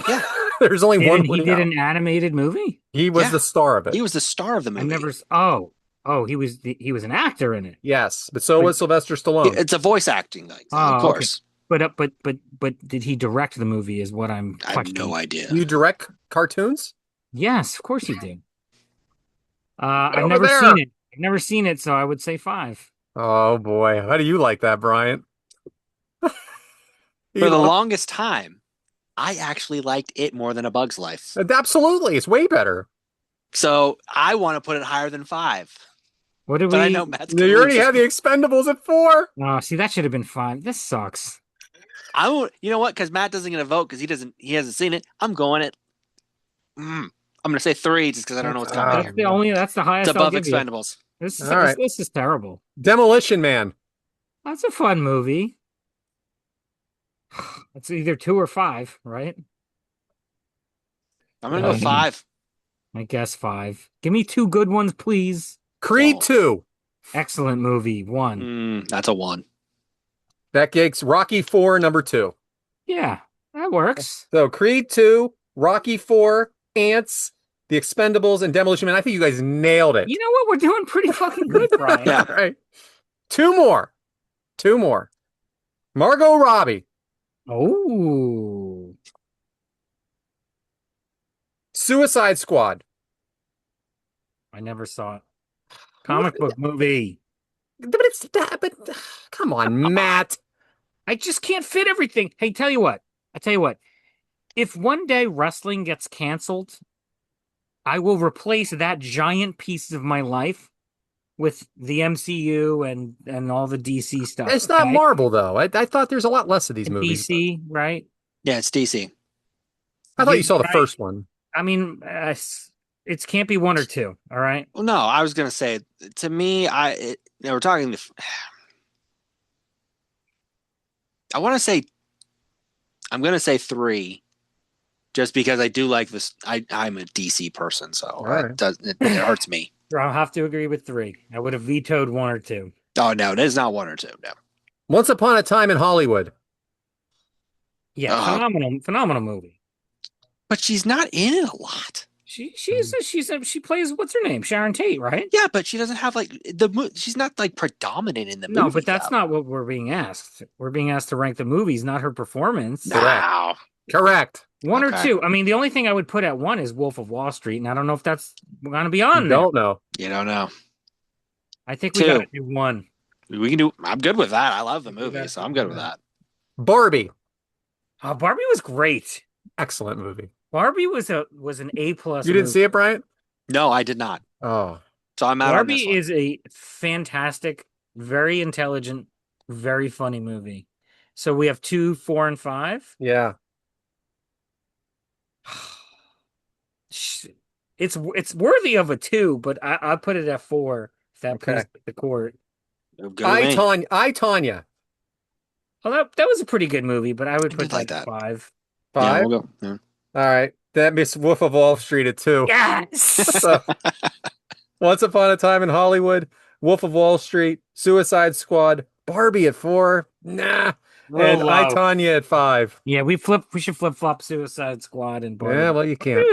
Yeah. There's only one. He Woody did Allen. an animated movie? He was Yeah. the star of it. He was the star of the movie. He was an actor in it. Yes, but so was Sylvester Stallone. It's a voice acting thing, Oh, of course. But did he direct the movie is what I'm I have questioning. no idea. You direct cartoons? Yes, of course you do. Over I've never there. seen it. I've never seen it, so I would say 5. Oh boy, how do you like that, Bryant? For the longest time, I actually liked it more than A Bug's Life. Absolutely, it's way better. So I want to put it higher than 5. What did But I we? know Matt's You gonna already lose. have the Expendables at 4. Oh, see, that should have been 5. This sucks. I won't. You know what? Because Matt doesn't get a vote because he hasn't seen it. I'm going at. I'm going to say 3 just because I don't know what's coming That's here. That's the highest. It's above I'll give you. Expendables. This is All right. this is terrible. Demolition Man. That's a fun movie. It's either 2 or 5, right? I'm going to go 5. I guess 5. Give me 2 good ones, please. Creed Oh. 2. Excellent movie. 1. That's a 1. That gigs Rocky 4, number 2. Yeah, that works. So Creed 2, Rocky 4, Ants, The Expendables, and Demolition Man. I think you guys nailed it. You know what? We're doing pretty fucking good, Brian. Yeah. All right. 2 more. 2 more. Margot Robbie. Oh. Suicide Squad. I never saw it. Comic book movie. But come on, Matt. I just can't fit everything. Hey, tell you what. If one day wrestling gets canceled, I will replace that giant piece of my life with the MCU and all the DC stuff. It's not okay? Marvel, though. I thought there's a lot less of these movies. DC, right? Yeah, it's DC. I thought you saw the Right. first one. I mean, It can't be one or two. All right. Well, no, I was gonna say to me, we're talking. I want to say I'm gonna say three, just because I do like this. I'm a DC person, so All right. it hurts me. I'll have to agree with three. I would have vetoed one or two. Oh no, it is not one or two. No. Once Upon a Time in Hollywood. Yeah, Uh, phenomenal movie. but she's not in it a lot. She plays what's her name? Sharon Tate, right? Yeah, but she doesn't have like she's not like predominant in the No, movie but that's though. not what we're being asked. We're being asked to rank the movies, not her performance. Correct. No. Correct. One or Okay. two. I mean, the only thing I would put at one is Wolf of Wall Street, and I don't know if that's going to be You on there. don't know. You don't know. I think we got to Two. do one. We can do. I'm good with that. I love the Do movie, that. so I'm good with that. Barbie. Barbie was great. Excellent movie. Barbie was an A plus You didn't movie. see it, Bryant? No, I did not. Oh. So I'm out on this Barbie one. is a fantastic, very intelligent, very funny movie. So we have 2, 4, and 5. Yeah. It's worthy of a 2, but I'll put it at 4 if that Okay. pleases the court. Good with me. Tanya. Well, that was a pretty good movie, but I would I put did like that at that. 5. Yeah, 5. we'll go. Yeah. All right. That Miss Wolf of Wall Street at 2. Yes. So, Once Upon a Time in Hollywood, Wolf of Wall Street, Suicide Squad, Barbie at 4. Nah. Real And I, low. Tanya at 5. Yeah, we should flip flop Suicide Squad and Barbie. Yeah, well, you can't.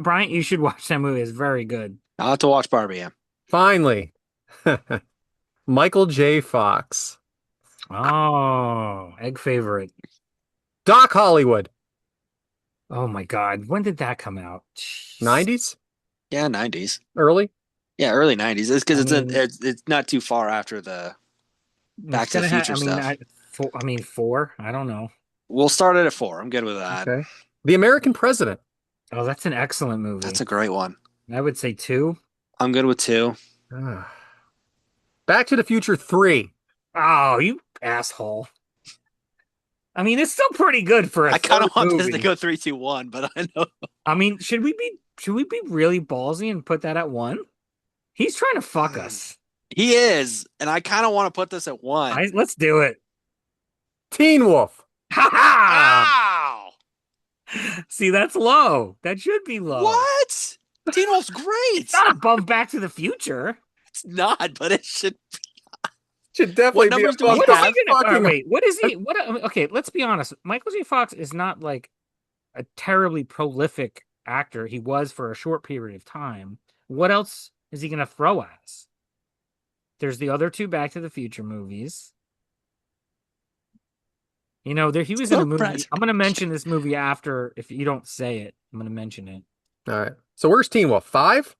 Bryant, you should watch that movie. It's very good. I'll have to watch Barbie. Yeah. Finally, Michael J. Fox. Oh, egg favorite. Doc Hollywood. Oh my God, when did that come out? Jeez. 90s? Yeah, 90s. Early? Yeah, early 90s. It's because I mean- it's not too far after the Back It's to the gonna Future I mean, stuff. I mean, 4. I don't know. We'll start it at 4. I'm good with that. Okay. The American President. Oh, that's an excellent movie. That's a great one. I would say 2. I'm good with 2. Ah. Back to the Future 3. Oh, you asshole. I mean, it's still pretty good for a I kind of third want this to movie. go 3, 2, 1, but I know. I mean, should we be really ballsy and put that at 1? He's trying to fuck us. He is, and I kind of want to put this at 1. Let's do it. Teen Wolf. Ha Wow! ha! See, that's low. That should be low. What? Teen Wolf's great. It's not above Back to the Future. It's not, but it should. Should definitely What be numbers do we above What the is he gonna? fucking- Wait, what is he? Okay, let's be honest. Michael J. Fox is not like a terribly prolific actor. He was for a short period of time. What else is he gonna throw at us? There's the other 2 Back to the Future movies. You know, he was in a movie. Surprise. I'm gonna mention this movie after. If you don't say it, I'm gonna mention it. All right. So where's Teen Wolf? 5?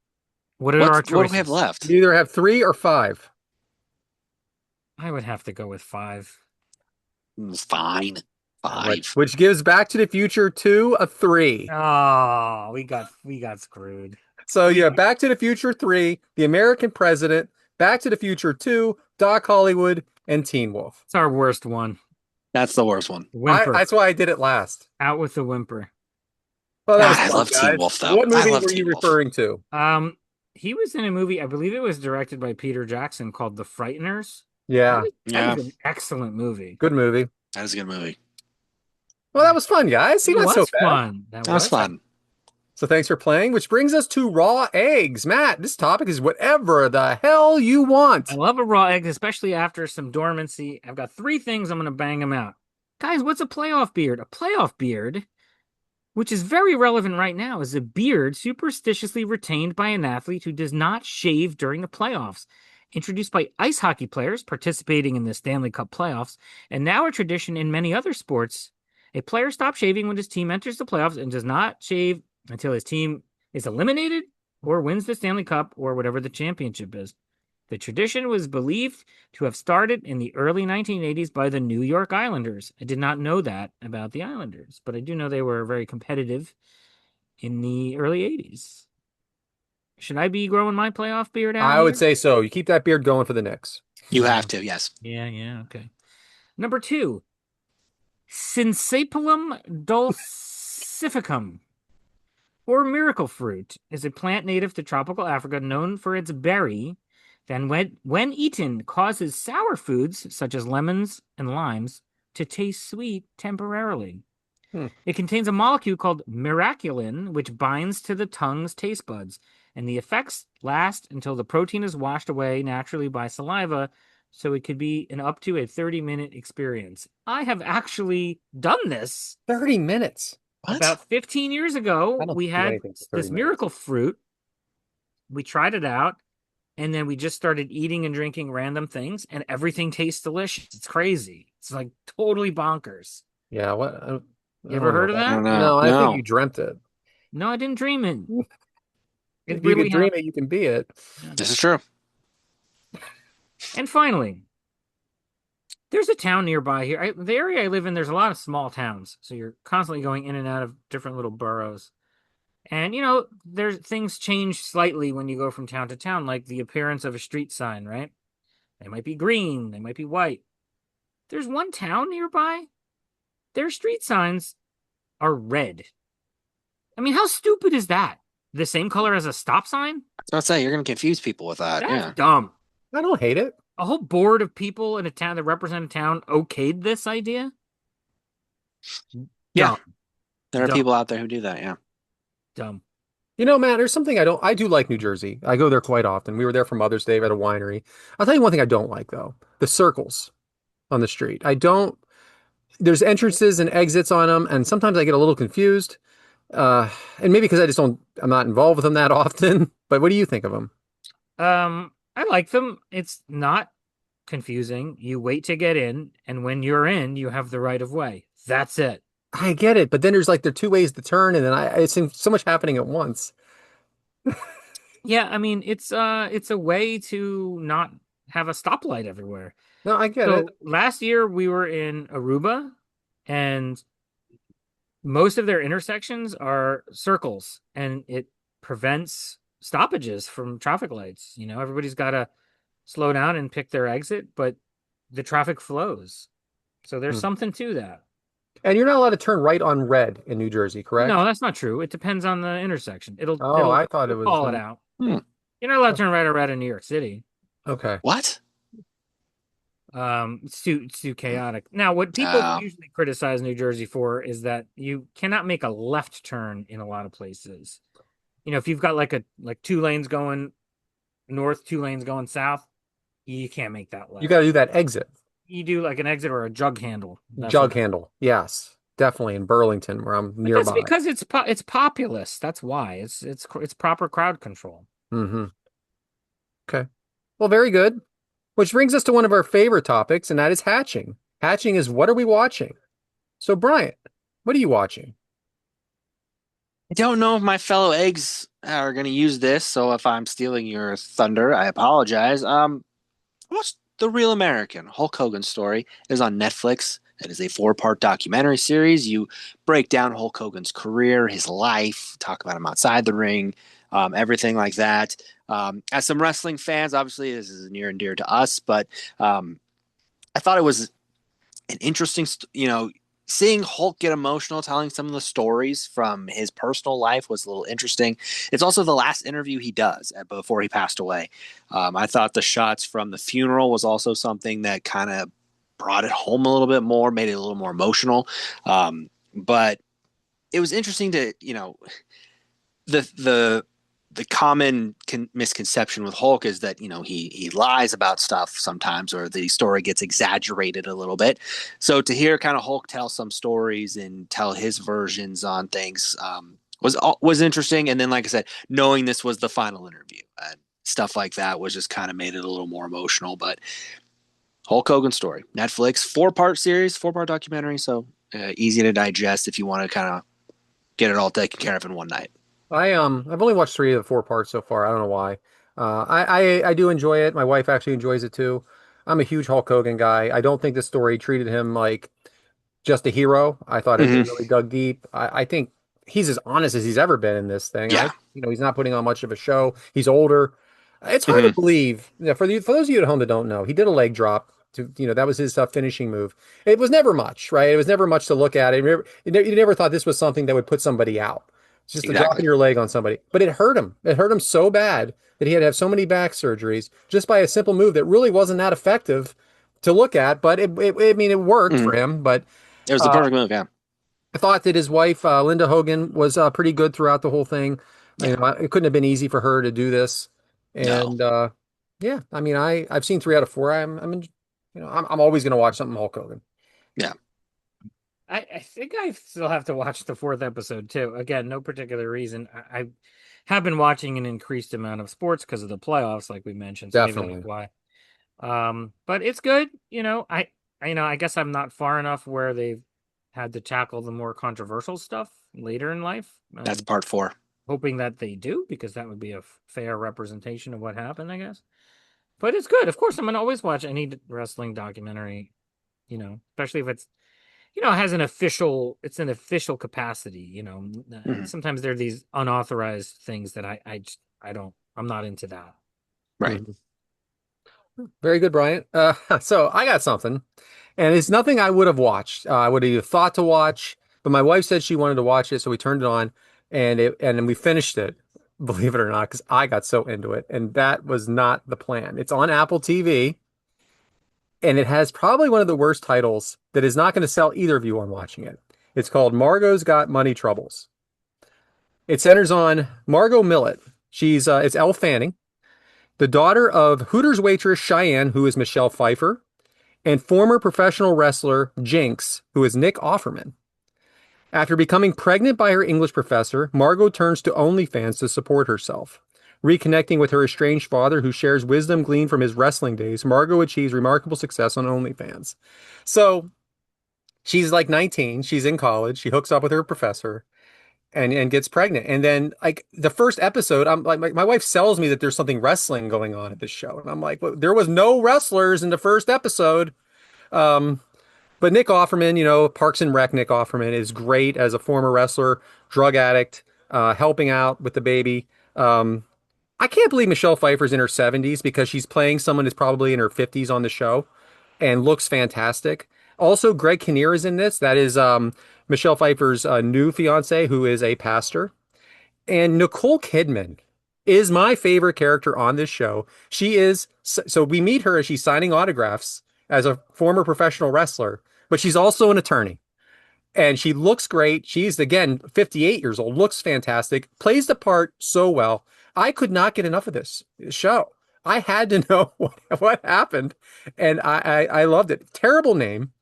What are our choices? What do we have left? You either have 3 or 5. I would have to go with 5. Fine. 5. Right. Which gives Back to the Future 2 a 3. Oh, we got screwed. So yeah, Back to the Future 3, The American President, Back to the Future 2, Doc Hollywood, and Teen Wolf. It's our worst one. That's the worst one. Whimper. That's why I did it last. Out with the whimper. Well, that was God, I fun, love Teen guys. Wolf, though. What I movie love were Teen you Wolf. referring to? He was in a movie, I believe it was directed by Peter Jackson called The Frighteners. Yeah, That was an excellent movie. good movie. That is a good movie. Well, that was fun, guys. See, It not so was bad. fun. That was fun. So thanks for playing, which brings us to raw eggs. Matt, this topic is whatever the hell you want. I love a raw egg, especially after some dormancy. I've got 3 things. I'm going to bang them out. Guys, what's a playoff beard? A playoff beard, which is very relevant right now, is a beard superstitiously retained by an athlete who does not shave during the playoffs. Introduced by ice hockey players participating in the Stanley Cup playoffs, and now a tradition in many other sports. A player stops shaving when his team enters the playoffs and does not shave until his team is eliminated or wins the Stanley Cup or whatever the championship is. The tradition was believed to have started in the early 1980s by the New York Islanders. I did not know that about the Islanders, but I do know they were very competitive in the early 80s. Should I be growing my playoff beard out? I would here? say so. You keep that beard going for the Knicks. You have to, yes. Yeah, okay. Number 2, Syncypillum dulcificum, Or miracle fruit is a plant native to tropical Africa known for its berry that when eaten causes sour foods such as lemons and limes to taste sweet temporarily. Hmm. It contains a molecule called miraculin, which binds to the tongue's taste buds, and the effects last until the protein is washed away naturally by saliva, so it could be an up to a 30-minute experience. I have actually done this. 30 minutes. What? About 15 years ago, I don't we do had anything for 30 this minutes. miracle fruit. We tried it out, and then we just started eating and drinking random things, and everything tastes delicious. It's crazy. It's like totally bonkers. Yeah, what? I You ever don't know heard of about I don't that? know. No, I think you No. dreamt it. No, I didn't dream it. It If you really could dream happened. it, you can be it. This is true. And finally, there's a town nearby here. The area I live in, there's a lot of small towns, so you're constantly going in and out of different little boroughs. And there's things change slightly when you go from town to town, like the appearance of a street sign, right? They might be green, they might be white. There's one town nearby, their street signs are red. I mean, how stupid is that? The same color as a stop sign? I was about to say, you're going to confuse people with that. That's Yeah. dumb. I don't hate it. A whole board of people in a town that represent a town okayed this idea? Yeah. Dumb. There are Dumb. people out there who do that. Yeah. Dumb. You know, Matt, there's something I do like New Jersey. I go there quite often. We were there for Mother's Day at a winery. I'll tell you one thing I don't like though. The circles on the street. I don't, there's entrances and exits on them, and sometimes I get a little confused. And maybe because I'm not involved with them that often. But what do you think of them? I like them. It's not confusing. You wait to get in, and when you're in, you have the right of way. That's it. I get it, but then there's like there are two ways to turn, and then it seems so much happening at once. Yeah, I mean, it's a way to not have a stoplight everywhere. No, I get it. So last year we were in Aruba, and most of their intersections are circles, and it prevents stoppages from traffic lights. Everybody's got to slow down and pick their exit, but the traffic flows. So there's Hmm. something to that. And you're not allowed to turn right on red in New Jersey, correct? No, that's not true. It depends on the intersection. It'll Oh, it'll I thought it was. call it out. Hmm. You're not allowed to turn right or red in New York City. Okay. What? It's too chaotic. Now, what people usually criticize New Jersey for is that you cannot make a left turn in a lot of places. If you've got like two lanes going north, two lanes going south, you can't make that left. You got to do that exit. You do like an exit or a jug handle. That's Jug what- handle. Yes, definitely in Burlington where I'm But nearby. that's because it's populous. That's why it's proper crowd control. Mm-hmm. Okay. Well, very good. Which brings us to one of our favorite topics, and that is hatching. Hatching is what are we watching? So, Bryant, what are you watching? I don't know if my fellow eggs are going to use this, so if I'm stealing your thunder, I apologize. I watched The Real American, Hulk Hogan story. It is on Netflix. It is a four-part documentary series. You break down Hulk Hogan's career, his life, talk about him outside the ring, everything like that. As some wrestling fans, obviously this is near and dear to us, but I thought it was an interesting, seeing Hulk get emotional, telling some of the stories from his personal life was a little interesting. It's also the last interview he does before he passed away. I thought the shots from the funeral was also something that kind of brought it home a little bit more, made it a little more emotional. But it was interesting to, the common misconception with Hulk is that he lies about stuff sometimes, or the story gets exaggerated a little bit. So to hear kind of Hulk tell some stories and tell his versions on things was interesting. And then, like I said, knowing this was the final interview and stuff like that was just kind of made it a little more emotional. But Hulk Hogan story, Netflix, four-part series, four-part documentary, so easy to digest if you want to kind of get it all taken care of in one night. I've only watched 3 of the 4 parts so far. I don't know why. I do enjoy it. My wife actually enjoys it too. I'm a huge Hulk Hogan guy. I don't think the story treated him like just a hero. I thought it really dug deep. I think he's as honest as he's ever been in this thing. Yeah. He's not putting on much of a show. He's older. It's hard to believe. For those of you at home that don't know, he did a leg drop. That was his finishing move. It was never much, right? It was never much to look at. You never thought this was something that would put somebody out. It's just a drop in Exactly. your leg on somebody. But it hurt him. It hurt him so bad that he had to have so many back surgeries just by a simple move that really wasn't that effective to look at. But I mean, it worked Hmm. for him. But It was the uh, perfect move. Yeah. I thought that his wife, Linda Hogan, was pretty good throughout the whole thing. Yeah. It couldn't have been easy for her to do this. No. And yeah, I mean, I've seen 3 out of 4. I'm always going to watch something Hulk Hogan. Yeah. I think I still have to watch the fourth episode too. Again, no particular reason. I have been watching an increased amount of sports because of the playoffs, like we mentioned. So maybe that's Definitely. why. But it's good. I guess I'm not far enough where they've had to tackle the more controversial stuff later in life. That's part 4. Hoping that they do, because that would be a fair representation of what happened, I guess. But it's good. Of course, I'm gonna always watch any wrestling documentary. Especially if has it's an official capacity. Hmm. Sometimes there are these unauthorized things that I'm not into that. Right. Mhm. Very good, Bryant. So I got something, and it's nothing I would have watched. I would have either thought to watch, but my wife said she wanted to watch it, so we turned it on, and then we finished it. Believe it or not, because I got so into it, and that was not the plan. It's on Apple TV, and it has probably one of the worst titles that is not going to sell either of you on watching it. It's called Margot's Got Money Troubles. It centers on Margot Millett. It's Elle Fanning, the daughter of Hooters waitress Cheyenne, who is Michelle Pfeiffer, and former professional wrestler Jinx, who is Nick Offerman. After becoming pregnant by her English professor, Margot turns to OnlyFans to support herself. Reconnecting with her estranged father, who shares wisdom gleaned from his wrestling days, Margot achieves remarkable success on OnlyFans. So she's like 19, she's in college, she hooks up with her professor and gets pregnant. And then like the first episode, I'm like my wife sells me that there's something wrestling going on at this show. And I'm like, well, there was no wrestlers in the first episode. Um, but Nick Offerman, Parks and Rec Nick Offerman is great as a former wrestler, drug addict, helping out with the baby. I can't believe Michelle Pfeiffer's in her 70s because she's playing someone who's probably in her 50s on the show and looks fantastic. Also, Greg Kinnear is in this. That is Michelle Pfeiffer's new fiance, who is a pastor. And Nicole Kidman is my favorite character on this show. She is, so we meet her as she's signing autographs as a former professional wrestler, but she's also an attorney. And she looks great. She's, again, 58 years old, looks fantastic, plays the part so well. I could not get enough of this show. I had to know what happened, and I loved it. Terrible name.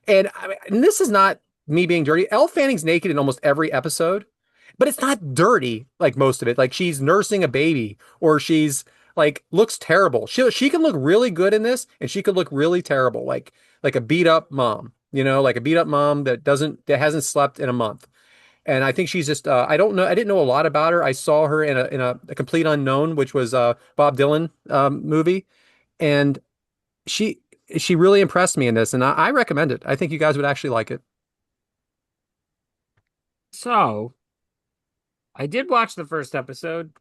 And this is not me being dirty. Elle Fanning's naked in almost every episode, but it's not dirty like most of it. Like she's nursing a baby or she's like looks terrible. She can look really good in this and she could look really terrible, like a beat up mom, like a beat up mom that hasn't slept in a month. And I think she's just I don't know. I didn't know a lot about her. I saw her in a Complete Unknown, which was a Bob Dylan movie, and she she really impressed me in this, and I recommend it. I think you guys would actually like it. So I did watch the first episode,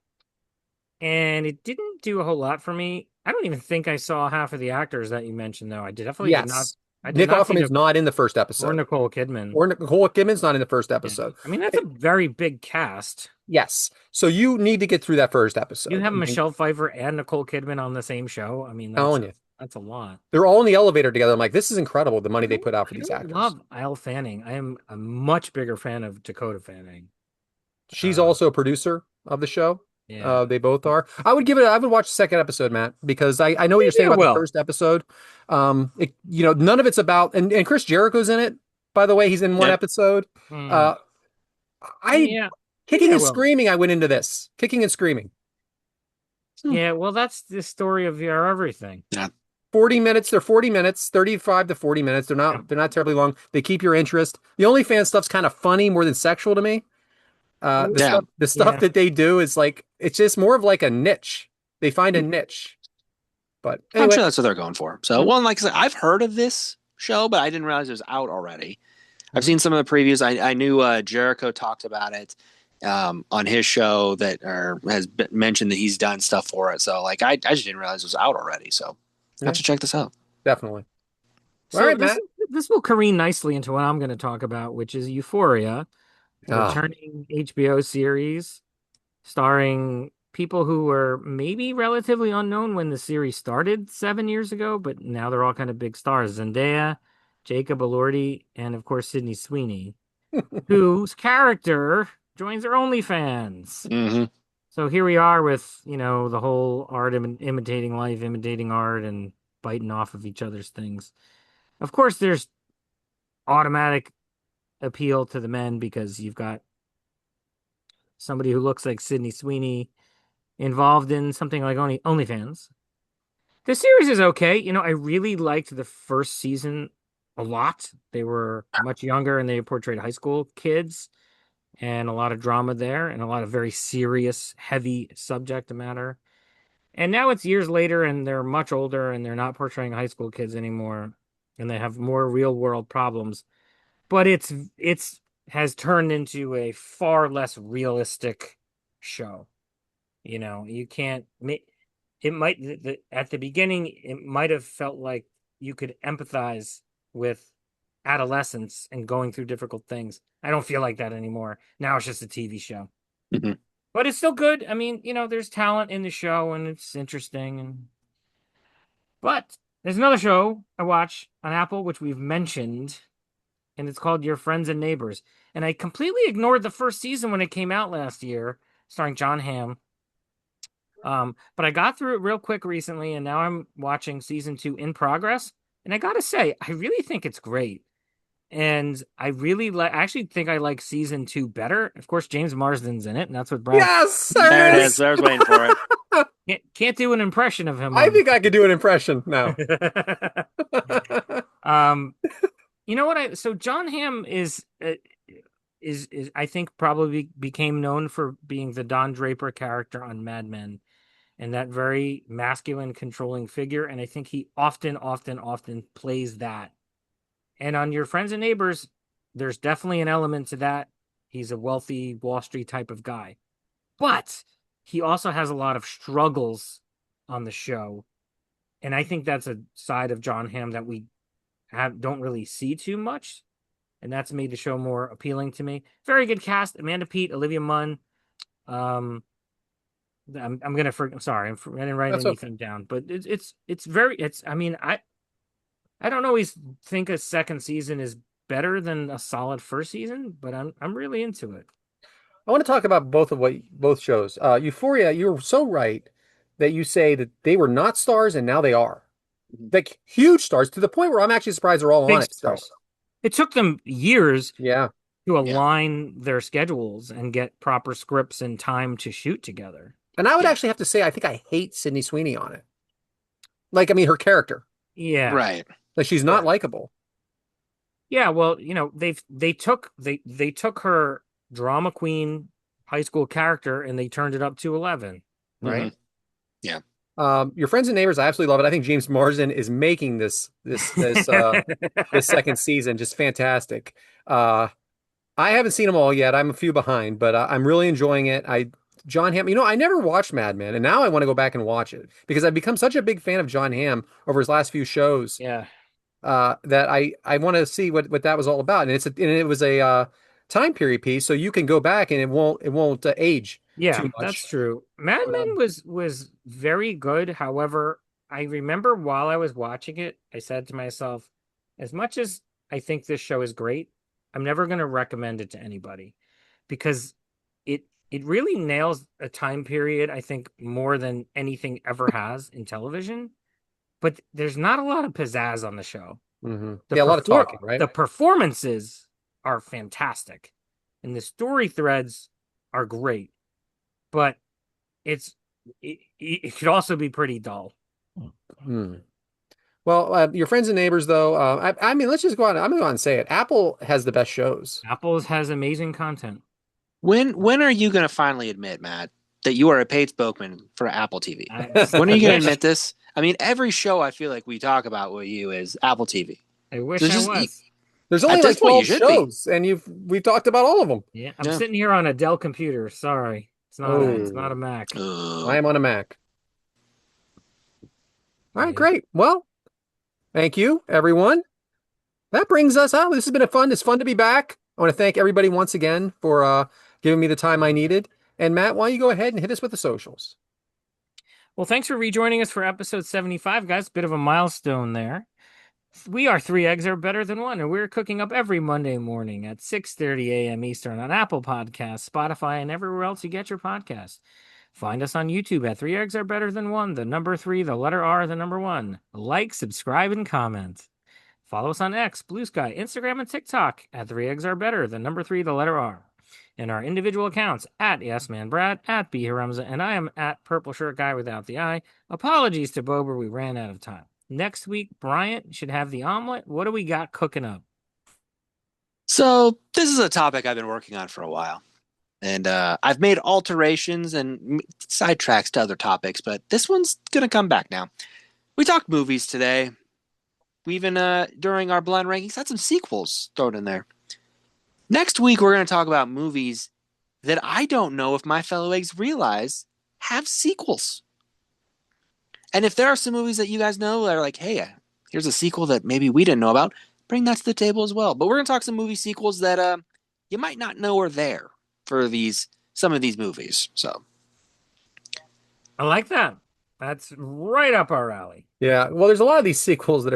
and it didn't do a whole lot for me. I don't even think I saw half of the actors that you mentioned, though. Definitely did not. Yes, I did Nick not see Offerman's not in the first or episode, Nicole Kidman. or Nicole Kidman's not in the first Yeah. episode. I mean, that's Eh, a very big cast. yes, so you need to get through that first You episode. have I mean, Michelle Pfeiffer and Nicole Kidman on the same show. I mean, I'm telling you, that's a lot. they're all in the elevator together. I'm like, this is incredible, the money I they don't, put out for I these don't actors. love Elle Fanning. I am a much bigger fan of Dakota Fanning. She's Uh, also a producer of the show. yeah, They both are. I would watch the second episode, Matt, because I know what you're maybe saying I about the will. first episode. None of it's about, and Chris Jericho's in it, by the way, he's in one Yep. episode. Hmm. Uh, I Yeah, maybe Kicking I and will. screaming, I went into this. Kicking and screaming. Hmm. Yeah, well, that's the story of your everything. Yeah. 40 minutes, they're 40 minutes, 35 to 40 minutes. Yeah. They're not terribly long. They keep your interest. The OnlyFans stuff's kind of funny more than sexual to me. The Yeah. stuff Yeah. that they do is like it's just more of like a niche. They find a niche. But I'm anyway, sure that's what they're going for. So, well, and like I said, I've heard of this show, but I didn't realize it was out already. I've seen some of the previews. I knew Jericho talked about it on his show mentioned that he's done stuff for it. So, like, I just didn't realize it was out already. So, I have yeah, to check this out. definitely. All So right, this Matt. this will careen nicely into what I'm going to talk about, which is Euphoria. Ah, returning HBO series starring people who were maybe relatively unknown when the series started 7 years ago, but now they're all kind of big stars. Zendaya, Jacob Elordi, and of course Sydney Sweeney, whose character joins their OnlyFans. Hmm. So here we are with, the whole art imitating life, imitating art, and biting off of each other's things. Of course, there's automatic appeal to the men because you've got somebody who looks like Sydney Sweeney involved in something like OnlyFans. The series is okay. I really liked the first season a lot. They were much younger and they portrayed high school kids and a lot of drama there and a lot of very serious, heavy subject matter. And now it's years later and they're much older and they're not portraying high school kids anymore and they have more real world problems. But it's has turned into a far less realistic show. You can't make it might at the beginning it might have felt like you could empathize with adolescence and going through difficult things. I don't feel like that anymore. Now it's just a TV show. Hmm. But it's still good. I mean, there's talent in the show and it's interesting and but there's another show I watch on Apple which we've mentioned and it's called Your Friends and Neighbors. And I completely ignored the first season when it came out last year, starring John Hamm. But I got through it real quick recently, and now I'm watching season 2 in progress. And I gotta say, I really think it's great. And I really like I actually think I like season 2 better. Of course, James Marsden's in it, and that's what Brad yes, There there it it is. is. I was waiting for it. can't do an impression of him I on think I could do an impression now. um you know what I so John Hamm is I think probably became known for being the Don Draper character on Mad Men and that very masculine controlling figure and I think he often plays that. And on Your Friends and Neighbors there's definitely an element to that. He's a wealthy Wall Street type of guy. But he also has a lot of struggles on the show. And I think that's a side of John Hamm that we don't really see too much. And that's made the show more appealing to me. Very good cast: Amanda Peet, Olivia Munn. Um, I'm gonna I'm sorry, I didn't write That's okay. anything down, but it's very it's. I mean, I don't always think a second season is better than a solid first season, but I'm really into it. I want to talk about both shows. Euphoria, you're so right that you say that they were not stars and now they are. Mhm. Like huge stars to the point where I'm actually surprised they're all on Big it still. stars. It took them years Yeah. to Yeah. align their schedules and get proper scripts and time to shoot together. And I would Yeah. actually have to say I think I hate Sydney Sweeney on it. Like, I mean, her character. Yeah. Right. Like she's not Right. likable. Yeah, well, they took her drama queen high school character and they turned it up to 11, Hmm. right? Yeah. Your Friends and Neighbors, I absolutely love it. I think James Marsden is making this second season just fantastic. Uh, I haven't seen them all yet. I'm a few behind, but I'm really enjoying it. John Hamm, I never watched Mad Men, and now I want to go back and watch it because I've become such a big fan of John Hamm over his last few shows Yeah. that I want to see what that was all about. And it was a time period piece, so you can go back and it won't age Yeah, too that's much. true. Mad Men Um, was very good. However, I remember while I was watching it, I said to myself, as much as I think this show is great, I'm never going to recommend it to anybody because it really nails a time period I think more than anything ever has in television, but there's not a lot of pizzazz on the show. Yeah, a lot of talking, right? The performances are fantastic and the story threads are great but it could also be pretty dull. Hmm. Well, your friends and neighbors, though. I mean, let's just go on. I'm going to go on and say it. Apple has the best shows. Apple's has amazing content. When are you going to finally admit, Matt, that you are a paid spokesman for Apple TV? When are I you going to wish admit this? I mean, every show I feel like we talk about with you is Apple TV. I wish There's I just was. There's at only this like point you 12 should be. shows, and we've talked about all of them. Yeah, I'm Yeah. sitting here on a Dell computer. Sorry, it's not a Oh, Mac. I am on a Mac. All right, Yeah. great. Well, thank you, everyone. That brings us out. This has been a fun. It's fun to be back. I want to thank everybody once again for giving me the time I needed. And Matt, why don't you go ahead and hit us with the socials? Well, thanks for rejoining us for episode 75, guys. Bit of a milestone there. We are Three Eggs Are Better Than One, and we're cooking up every Monday morning at 6:30 a.m. Eastern on Apple Podcasts, Spotify, and everywhere else you get your podcasts. Find us on YouTube at Three Eggs Are Better Than One, the number three, the letter R, the number one. Like, subscribe, and comment. Follow us on X, Blue Sky, Instagram, and TikTok at Three Eggs Are Better, the number three, the letter R. And our individual accounts at YesManBrad, at B Haramza, and I am at Purple Shirt Guy without the I. Apologies to Bober, we ran out of time. Next week, Bryant should have the omelet. What do we got cooking up? So this is a topic I've been working on for a while. And I've made alterations and sidetracks to other topics, but this one's going to come back now. We talked movies today. We even, during our blind rankings, had some sequels thrown in there. Next week, we're going to talk about movies that I don't know if my fellow eggs realize have sequels. And if there are some movies that you guys know that are like, hey, here's a sequel that maybe we didn't know about, bring that to the table as well. But we're going to talk some movie sequels that you might not know are there for some of these movies. So I like that. That's right up our alley. Yeah, well, there's a lot of these sequels that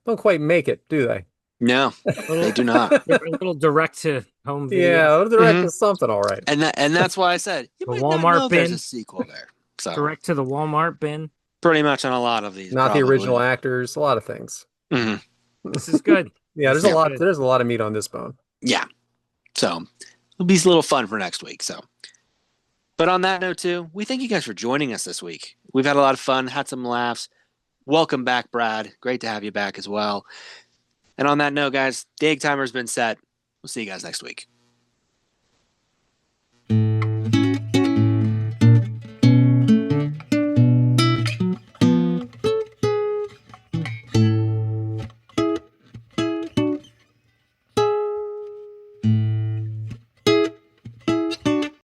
don't quite make it, do they? no, they do not. A little direct to home Yeah, video. they're directing something, all right. And that's why I said you The might Walmart not know there's bin. a sequel there. So Direct to the Walmart bin. pretty much on a lot of these. Not probably. the original actors, a lot of things. Mm-hmm. This is good. Yeah, This there's a is lot. good. There's a lot of meat on this bone. Yeah. So it'll be a little fun for next week. So, but on that note too, we thank you guys for joining us this week. We've had a lot of fun, had some laughs. Welcome back, Brad. Great to have you back as well. And on that note, guys, the egg timer's been set. We'll see you guys next week.